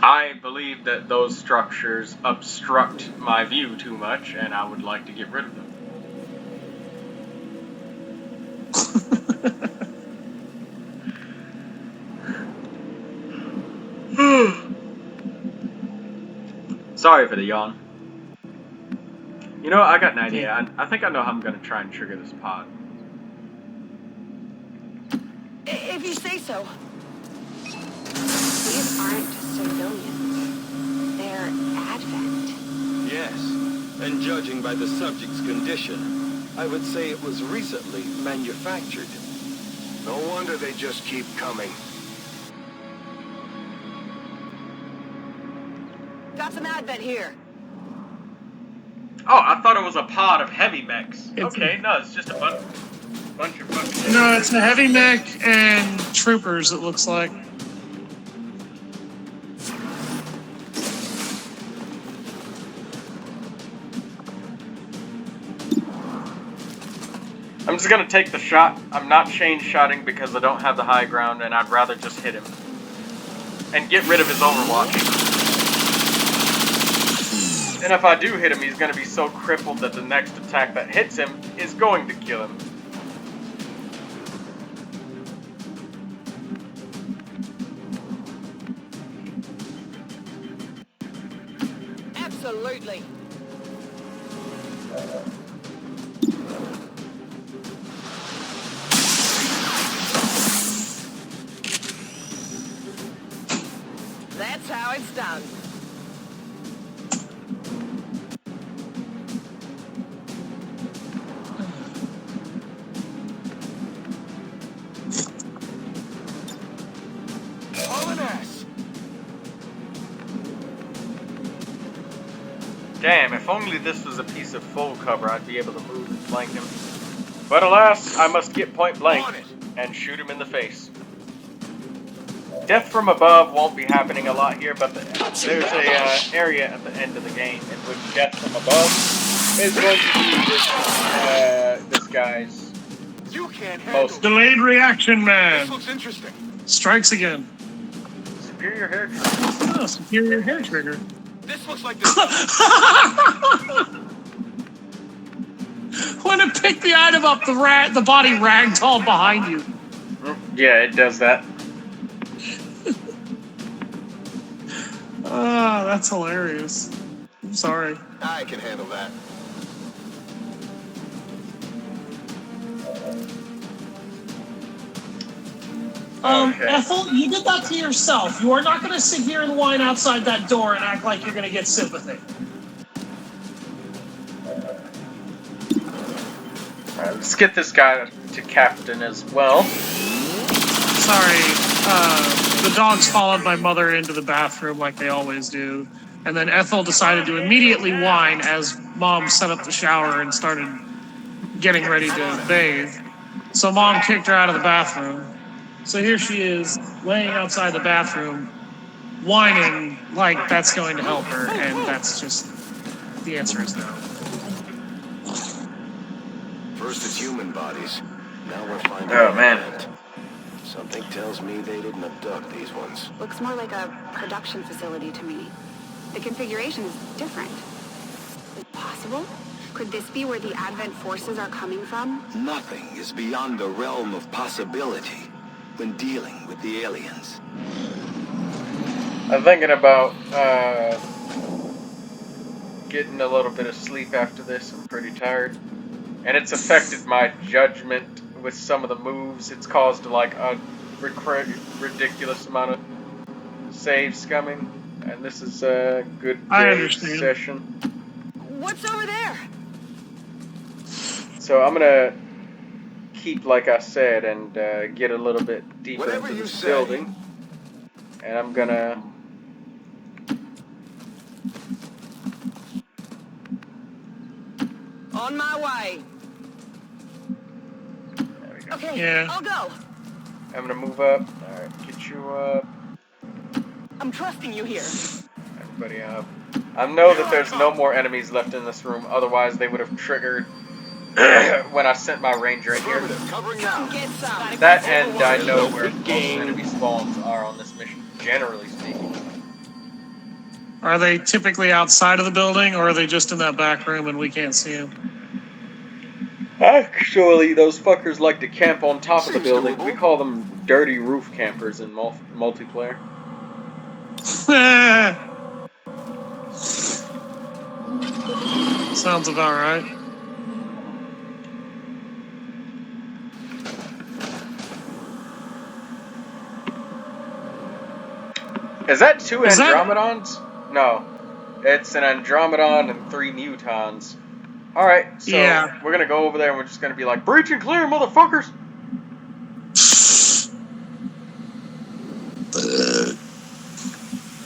I believe that those structures obstruct my view too much, and I would like to get rid of them. Sorry for the yawn. You know what? I got an idea. I think I know how I'm going to try and trigger this pod. If you say so. These aren't civilians. They're Advent. Yes, and judging by the subject's condition, I would say it was recently manufactured. No wonder they just keep coming. Got some Advent here. Oh, I thought it was a pod of heavy mechs. Okay, no, it's just a bunch of fucking... No, it's a heavy mech and troopers, it looks like. I'm just gonna take the shot. I'm not chain shotting because I don't have the high ground, and I'd rather just hit him. And get rid of his overwatch. And if I do hit him, he's gonna be so crippled that the next attack that hits him is going to kill him. Absolutely. That's how it's done. Damn, if only this was a piece of full cover, I'd be able to move and flank him. But alas, I must get point blank and shoot him in the face. Death from above won't be happening a lot here, but there's a area at the end of the game in which death from above is going to be this guy's most delayed reaction man. This looks interesting. Strikes again. superior hair trigger. Oh, superior hair trigger. This looks like this. When it picked the item up, the body ragdolled behind you. Yeah, it does that. Ah, that's hilarious. I'm sorry. I can handle that. Okay. Ethel, you did that to yourself. You are not going to sit here and whine outside that door and act like you're going to get sympathy. Let's get this guy to captain as well. Sorry, the dogs followed my mother into the bathroom like they always do. And then Ethel decided to immediately whine as Mom set up the shower and started getting ready to bathe. So Mom kicked her out of the bathroom. So here she is, laying outside the bathroom, whining like that's going to help her, and that's just, the answer is no. First it's human bodies. Now we're finding Oh, man. Something tells me they didn't abduct these ones. Looks more like a production facility to me. The configuration is different. Is it possible? Could this be where the Advent forces are coming from? Nothing is beyond the realm of possibility when dealing with the aliens. I'm thinking about getting a little bit of sleep after this. I'm pretty tired. And it's affected my judgment with some of the moves. It's caused like a ridiculous amount of save scumming. And this is a good session. What's over there? So I'm gonna keep, like I said, and get a little bit deeper Whatever into you this say. building. And I'm gonna... On my way. There we go. Okay, Yeah. I'll go. I'm gonna move up. Alright, get you up. I'm trusting you here. Everybody up. I know that there's no more enemies left in this room, otherwise they would have triggered when I sent my ranger in here. Covering Come now. get some. That and I know where most enemy spawns are on this mission, generally speaking. Are they typically outside of the building, or are they just in that back room and we can't see them? Actually, those fuckers like to camp on top of the building. We call them dirty roof campers in multiplayer. Sounds about right. Is that two Is that- Andromedons? No. It's an Andromedon and 3 Mutons. Alright, so Yeah. we're gonna go over there and we're just gonna be like, breach and clear, motherfuckers!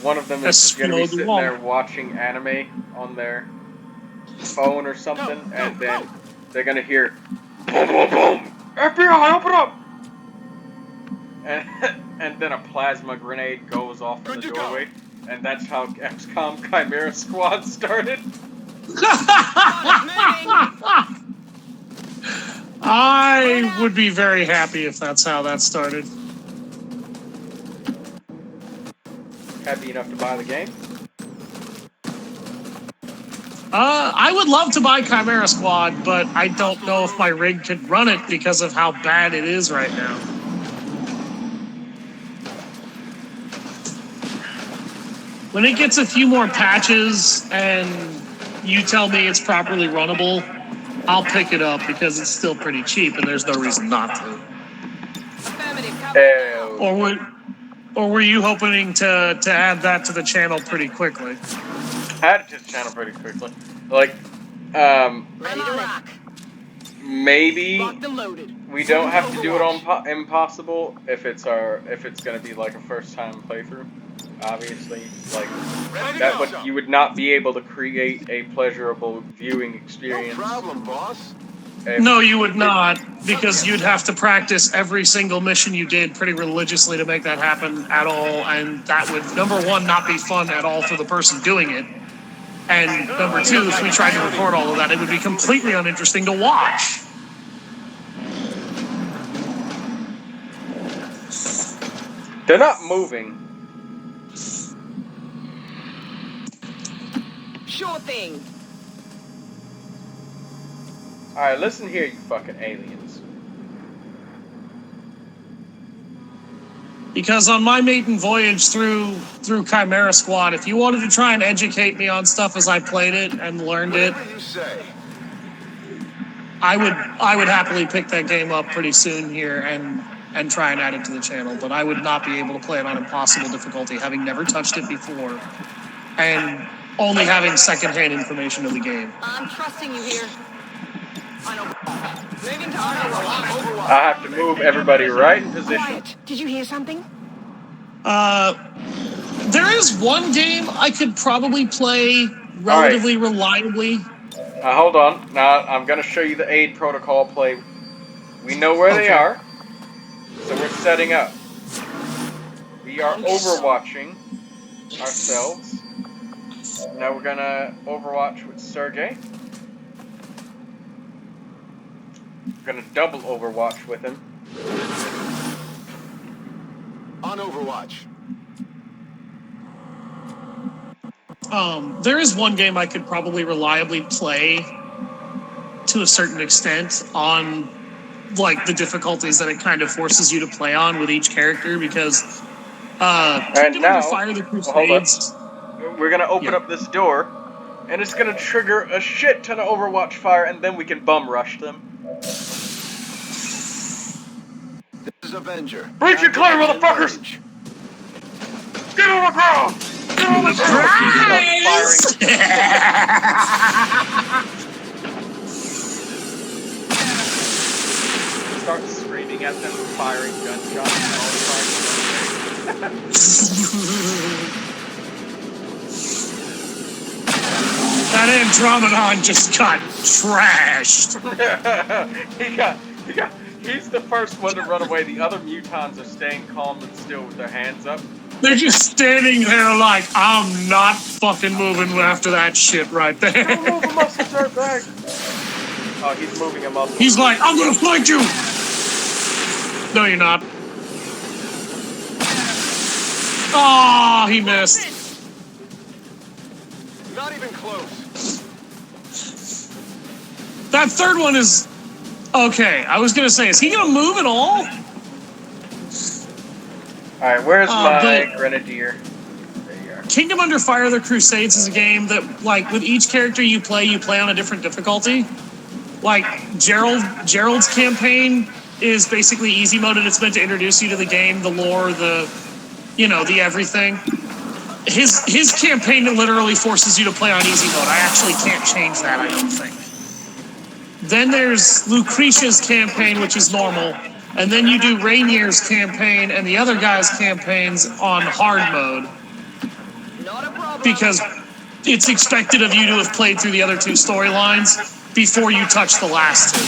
One of them is just gonna be sitting there watching anime on their phone or something, and then they're gonna hear, boom, boom, boom! FBI, open up! And then a plasma grenade goes off in the doorway, and that's how XCOM Chimera Squad started. I would be very happy if that's how that started. Happy enough to buy the game? I would love to buy Chimera Squad, but I don't know if my rig could run it because of how bad it is right now. When it gets a few more patches and you tell me it's properly runnable, I'll pick it up because it's still pretty cheap and there's no reason not to. Or were you hoping to add that to the channel pretty quickly? Add it to the channel pretty quickly. Like, Ready to rock. maybe Locked and loaded. we don't have to do it on Impossible if it's gonna be like a first time playthrough. Obviously, like that you would not be able to create a pleasurable viewing experience. No problem, boss. No, you would not, because you'd have to practice every single mission you did pretty religiously to make that happen at all, and that would, number one, not be fun at all for the person doing it, and number two, if we tried to record all of that, it would be completely uninteresting to watch. They're not moving. Sure thing. Alright, listen here, you fucking aliens. Because on my maiden voyage through Chimera Squad, if you wanted to try and educate me on stuff as I played it and learned it, Whatever you say. I would happily pick that game up pretty soon here and try and add it to the channel, but I would not be able to play it on impossible difficulty, having never touched it before, and only having secondhand information of the game. I'm trusting you here. Moving to Overwatch. I have to move everybody right in position. Quiet. Did you hear something? There is one game I could probably play relatively reliably. Hold on. Now, I'm going to show you the aid protocol play. We know where they are, so we're setting up. We are overwatching ourselves. Now we're going to overwatch with Sergey. We're going to double overwatch with him. On Overwatch. There is one game I could probably reliably play to a certain extent on like the difficulties that it kind of forces you to play on with each character because Kingdom Under Fire the Crusades. We're gonna open up this door and it's gonna trigger a shit ton of Overwatch fire and then we can bum rush them. This is Avenger. Breach and clear, motherfuckers! Get on the ground! Get on the ground! Start screaming at them, firing gunshots and all That Andromedon just got trashed. He's the first one to run away. The other mutons are staying calm and still with their hands up. They're just standing there like, I'm not fucking moving after that shit right there. Don't move a muscle dirtbag. Oh, he's moving a muscle. He's like, I'm gonna flank you! No, you're not. Oh, he missed. Not even close. That third one is... Okay, I was gonna say, is he gonna move at all? Alright, where's my Grenadier? There you are. Kingdom Under Fire the Crusades is a game that, like, with each character you play on a different difficulty. Like, Gerald's campaign is basically easy mode, and it's meant to introduce you to the game, the lore, the everything. His campaign literally forces you to play on easy mode. I actually can't change that, I don't think. Then there's Lucretia's campaign, which is normal. And then you do Rainier's campaign and the other guy's campaigns on hard mode. Because it's expected of you to have played through the other two storylines before you touch the last two.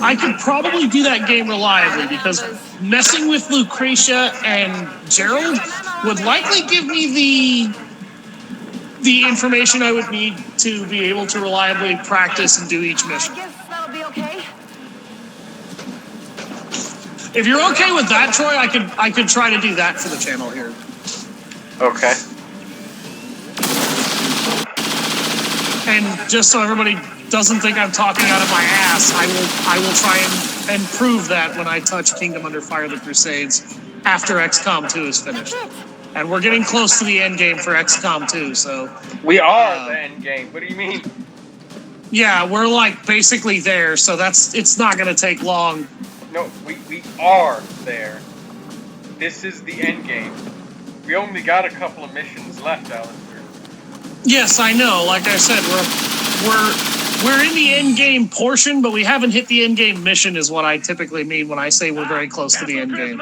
I could probably do that game reliably because messing with Lucretia and Gerald would likely give me the information I would need to be able to reliably practice and do each mission. I guess that'll be okay. If you're okay with that, Troy, I could try to do that for the channel here. Okay. And just so everybody doesn't think I'm talking out of my ass, I will try and prove that when I touch Kingdom Under Fire the Crusades after XCOM 2 is finished. And we're getting close to the end game for XCOM 2, so... We are the end game. What do you mean? Yeah, we're like basically there, so it's not going to take long. No, we are there. This is the end game. We only got a couple of missions left, Alister. Yes, I know. Like I said, we're in the end game portion, but we haven't hit the end game mission is what I typically mean when I say we're very close to the end game.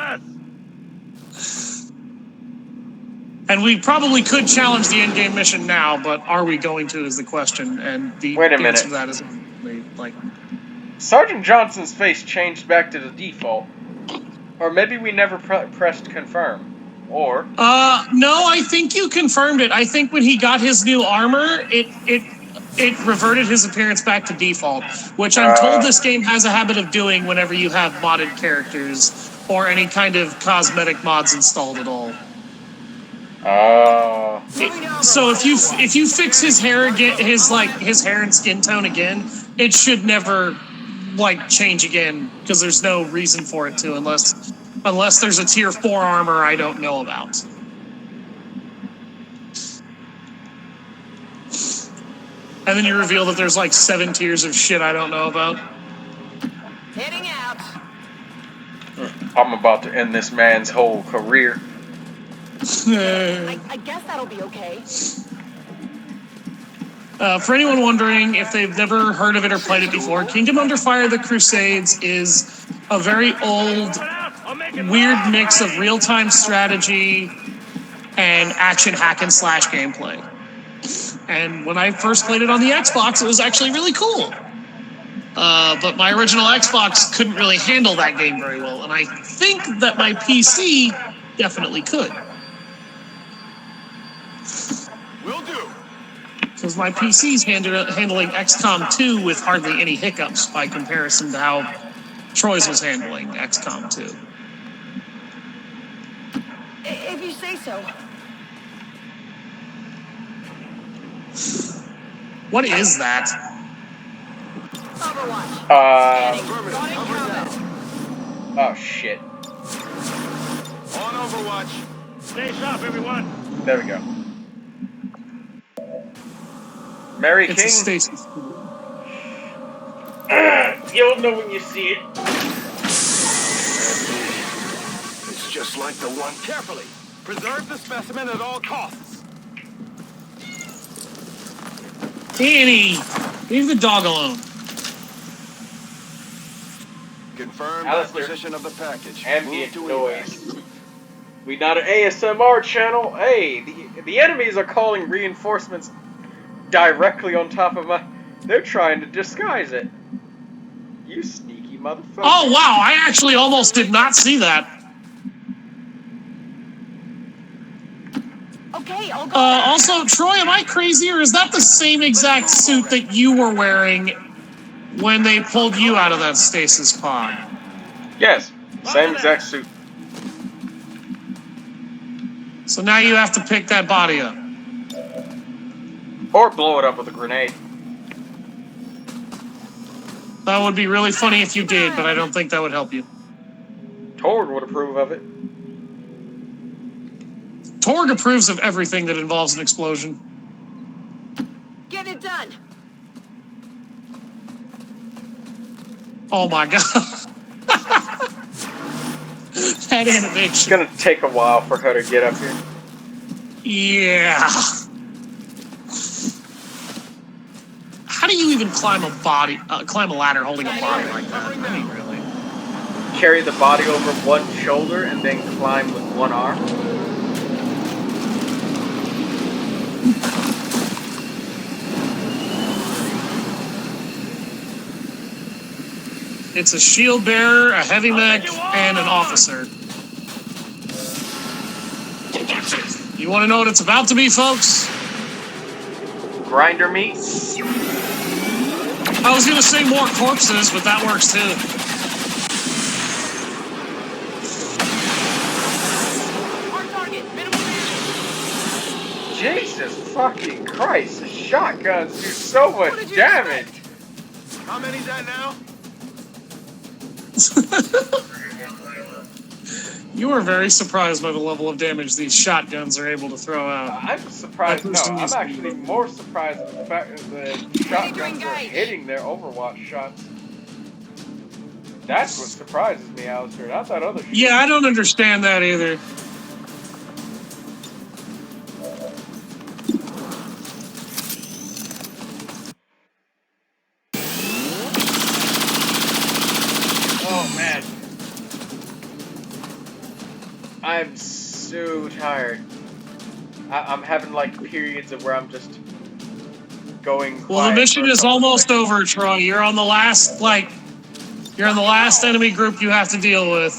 And we probably could challenge the end game mission now, but are we going to is the question. And the answer to that is like... Sergeant Johnson's face changed back to the default. Or maybe we never pressed confirm. Or... No, I think you confirmed it. I think when he got his new armor, it reverted his appearance back to default, which I'm told this game has a habit of doing whenever you have modded characters or any kind of cosmetic mods installed at all. So if you fix his hair again, his hair and skin tone again, it should never change again because there's no reason for it to unless there's a tier 4 armor I don't know about. And then you reveal that there's 7 tiers of shit I don't know about. Heading out. I'm about to end this man's whole career. I guess that'll be okay. For anyone wondering if they've never heard of it or played it before, Kingdom Under Fire: The Crusades is a very old, weird mix of real-time strategy and action hack and slash gameplay. And when I first played it on the Xbox, it was actually really cool. But my original Xbox couldn't really handle that game very well, and I think that my PC definitely could. Will do. Because my PC's handling XCOM 2 with hardly any hiccups by comparison to how Troy's was handling XCOM 2. If you say so. What is that? Overwatch. Oh shit. On Overwatch. Stay sharp, everyone. There we go. Mary It's King. a Stasis. You'll know when you see it. It's just like the one. Carefully. Preserve the specimen at all costs. Annie, leave the dog alone. Confirm Alister. acquisition of the package. Ambient Move to noise. We not an ASMR channel. Hey, the enemies are calling reinforcements directly on top of my... They're trying to disguise it. You sneaky motherfucker. Oh, wow, I actually almost did not see that. Okay, I'll go. Also, Troy, am I crazy, or is that the same exact suit that you were wearing when they pulled you out of that stasis pod? Yes, same exact suit. So now you have to pick that body up. Or blow it up with a grenade. That would be really funny if you did, but I don't think that would help you. Torg would approve of it. Torg approves of everything that involves an explosion. Get it done. Oh my god. That animation. It's gonna take a while for her to get up here. Yeah. How do you even climb a ladder holding a body like that? I mean, really. Carry the body over one shoulder and then climb with one arm. It's a shield bearer, a heavy mech, and an officer. You want to know what it's about to be, folks? Grinder meat? I was going to say more corpses, but that works too. Jesus fucking Christ, the shotguns do so much damage! How many's that now? You are very surprised by the level of damage these shotguns are able to throw out. I'm surprised, no, I'm actually more surprised at the fact that the shotguns are hitting their Overwatch shots. That's what surprises me, Alister, not that other shit. Yeah, I don't understand that either. Oh, man. I'm so tired. I'm having like periods of where I'm just going. Well, the mission is almost over, Troy. You're on the last, you're on the last enemy group you have to deal with.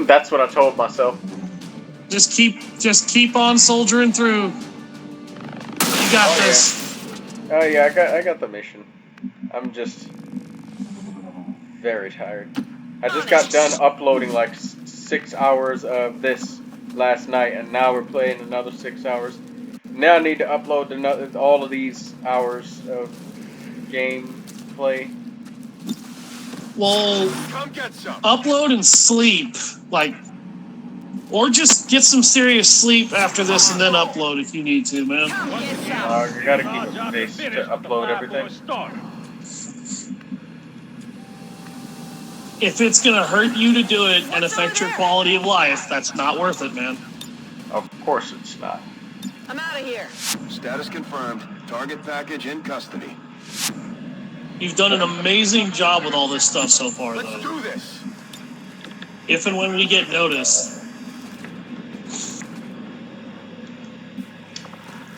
That's what I told myself. Just keep on soldiering through. You got this. Yeah. Oh yeah, I got the mission. I'm just very tired. I just got done uploading like 6 hours of this last night, and now we're playing another 6 hours. Now I need to upload all of these hours of gameplay. Well, upload and sleep, or just get some serious sleep after this and then upload if you need to, man. You gotta keep a pace to upload everything. If it's gonna hurt you to do it and affect your quality of life, that's not worth it, man. Of course it's not. I'm out of here. Status confirmed. Target package in custody. You've done an amazing job with all this stuff so far, Let's though. do this. If and when we get noticed.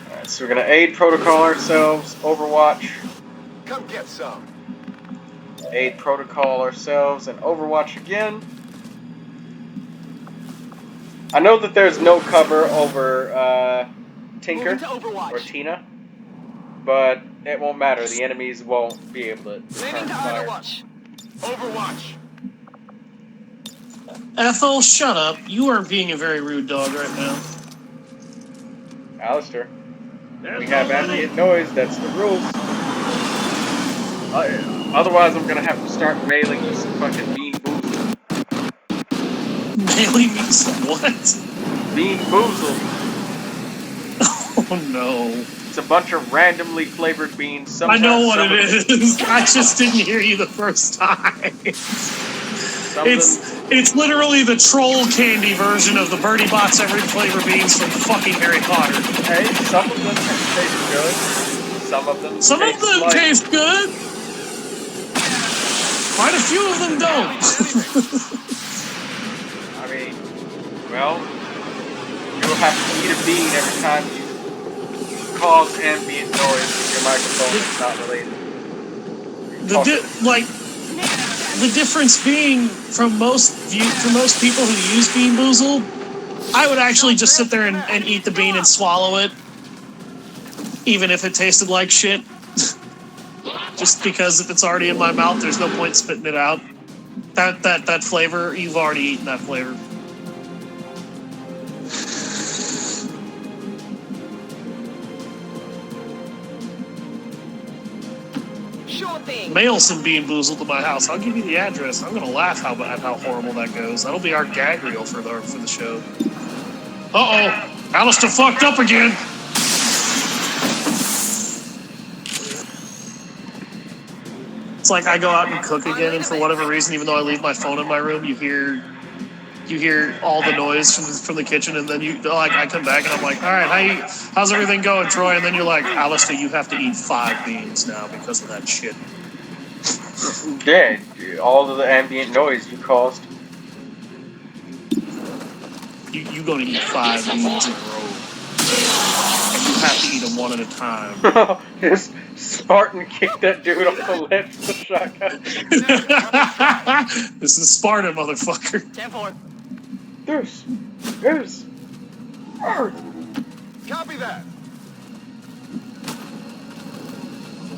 Alright, so we're gonna aid protocol ourselves, Overwatch. Come get some. Aid protocol ourselves and Overwatch again. I know that there's no cover over Tinker Moving to Overwatch. or Tina, but it won't matter. The enemies won't be able to Landing turn to fire. Overwatch. Overwatch. Ethel, shut up. You are being a very rude dog right now. Alister, There's we have nobody. ambient noise. That's the rules. Otherwise, I'm gonna have to start mailing you some fucking Bean Boozled. Mailing me some what? Bean Boozled. Oh no. It's a bunch of randomly flavored beans. Some I know have what some it of them- is. I just didn't hear you the first time. Some of them, It's literally the troll candy version of the Birdie Bots every flavor beans from fucking Harry Potter. hey, some of them taste good. Some of them Some of taste them like... taste good. Quite a few of them don't. I mean, well, you'll have to eat a bean every time you cause ambient noise with your microphone that's not related. The difference being from most people who use Bean Boozled, I would actually just sit there and eat the bean and swallow it, even if it tasted like shit. Just because if it's already in my mouth, there's no point spitting it out. That flavor, you've already eaten that flavor. Sure thing. Mail some Bean Boozled to my house. I'll give you the address. I'm gonna laugh at how horrible that goes. That'll be our gag reel for the show. Uh-oh. Alister fucked up again. It's like I go out and cook again, and for whatever reason, even though I leave my phone in my room, you hear all the noise from the kitchen, and then I come back and I'm like, all right, how's everything going, Troy? And then you're like, Alister, you have to eat 5 beans now because of that shit. Yeah, all of the ambient noise you caused. You gonna eat 5 beans in a row, and you have to eat them one at a time. Just Spartan kicked that dude off the ledge with the shotgun. This is Sparta, motherfucker. 10-4. There's Earth. Copy that.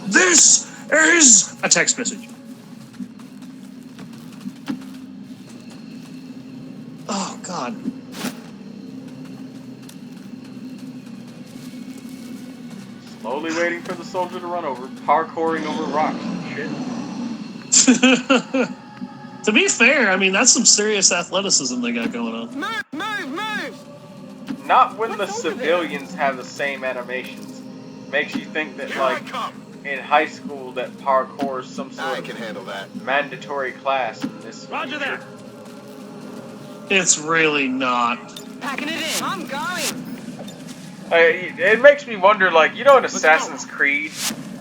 This is a text message. Oh, God. Slowly waiting for the soldier to run over, parkouring over rocks and shit. To be fair, I mean, that's some serious athleticism they got going on. Move! Not when the civilians have the same animations. Makes you think that, like, in high school that parkour is some sort I can handle that. of mandatory class in this Roger that. It's really not. Packing it in. I'm going. It makes me wonder, like, you know in Assassin's Creed,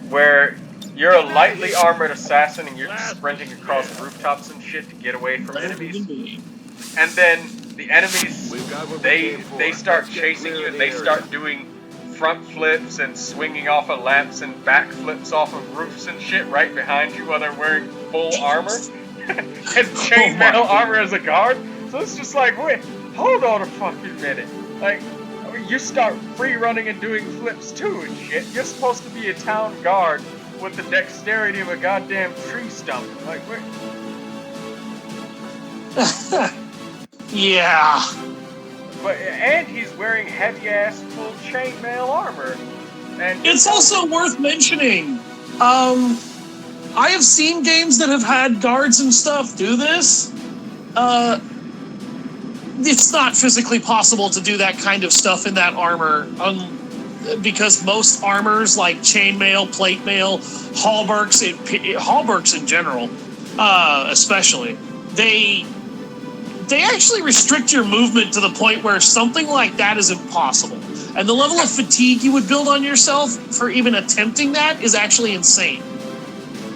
where you're a lightly armored assassin and you're just sprinting across rooftops and shit to get away from enemies. And then the enemies, they start chasing you and they start doing front flips and swinging off of lamps and back flips off of roofs and shit right behind you while they're wearing full armor. And chainmail armor as a guard. So it's just like, wait, hold on a fucking minute. Like, you start free running and doing flips too and shit. You're supposed to be a town guard with the dexterity of a goddamn tree stump. Like, wait. Yeah. And he's wearing heavy ass full chainmail armor. And it's also worth mentioning. I have seen games that have had guards and stuff do this. It's not physically possible to do that kind of stuff in that armor, because most armors like chainmail, plate mail, halbergs in general, especially, they actually restrict your movement to the point where something like that is impossible. And the level of fatigue you would build on yourself for even attempting that is actually insane.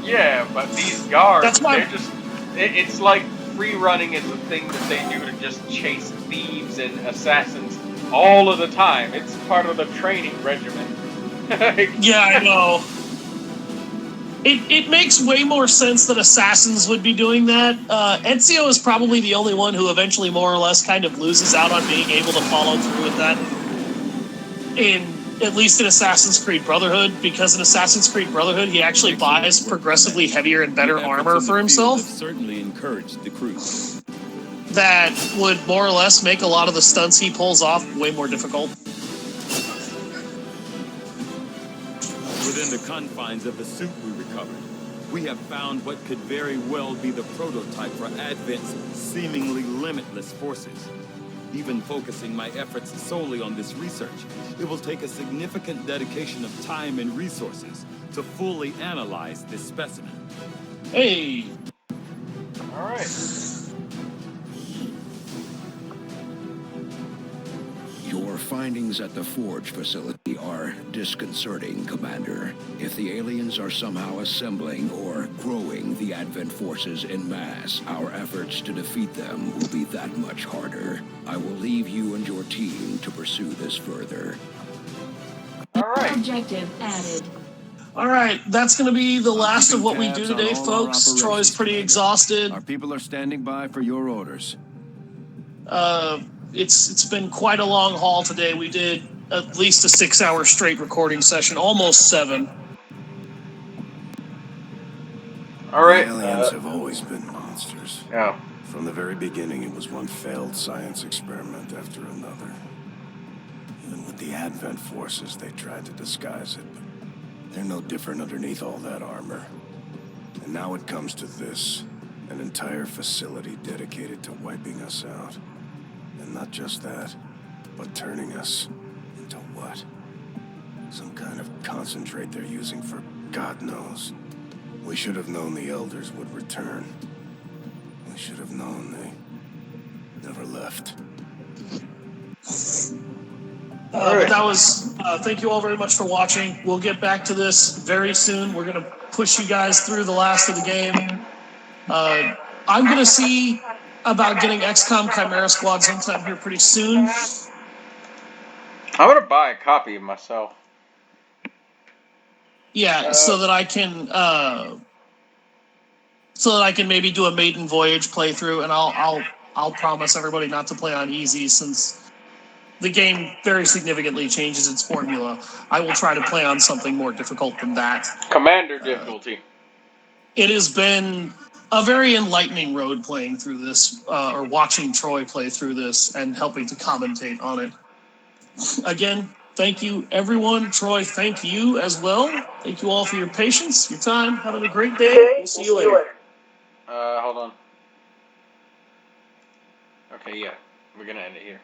Yeah, but these guards, That's why... they're just... It's like free running is a thing that they do to just chase thieves and assassins all of the time. It's part of the training regimen. Yeah, I know. It makes way more sense that assassins would be doing that. Ezio is probably the only one who eventually more or less kind of loses out on being able to follow through with that. At least in Assassin's Creed Brotherhood, because in Assassin's Creed Brotherhood, he actually buys progressively heavier and better armor for himself. Certainly encouraged the crew. That would more or less make a lot of the stunts he pulls off way more difficult. Within the confines of the suit we recovered, we have found what could very well be the prototype for Advent's seemingly limitless forces. Even focusing my efforts solely on this research, it will take a significant dedication of time and resources to fully analyze this specimen. Hey! Alright. Your findings at the Forge facility are disconcerting, Commander. If the aliens are somehow assembling or growing the Advent forces en masse, our efforts to defeat them will be that much harder. I will leave you and your team to pursue this further. Alright. Objective added. Alright, that's going to be the last of what we do today, folks. Troy's pretty exhausted. Our people are standing by for your orders. It's been quite a long haul today. We did at least a 6-hour straight recording session, almost 7. Alright. The aliens have always been monsters. Yeah. From the very beginning, it was one failed science experiment after another. Even with the Advent forces, they tried to disguise it, but they're no different underneath all that armor. And now it comes to this, an entire facility dedicated to wiping us out. And not just that, but turning us into what? Some kind of concentrate they're using for God knows. We should have known the Elders would return. We should have known they never left. But that was, thank you all very much for watching. We'll get back to this very soon. We're going to push you guys through the last of the game. I'm going to see about getting XCOM Chimera Squad sometime here pretty soon. I'm going to buy a copy of myself. Yeah, so that I can maybe do a maiden voyage playthrough, and I'll promise everybody not to play on easy since the game very significantly changes its formula. I will try to play on something more difficult than that. Commander difficulty. It has been a very enlightening road playing through this, or watching Troy play through this and helping to commentate on it. Again, thank you, everyone. Troy, thank you as well. Thank you all for your patience, your time. Having a great day. We'll see you later. Hold on. Okay, yeah. We're going to end it here.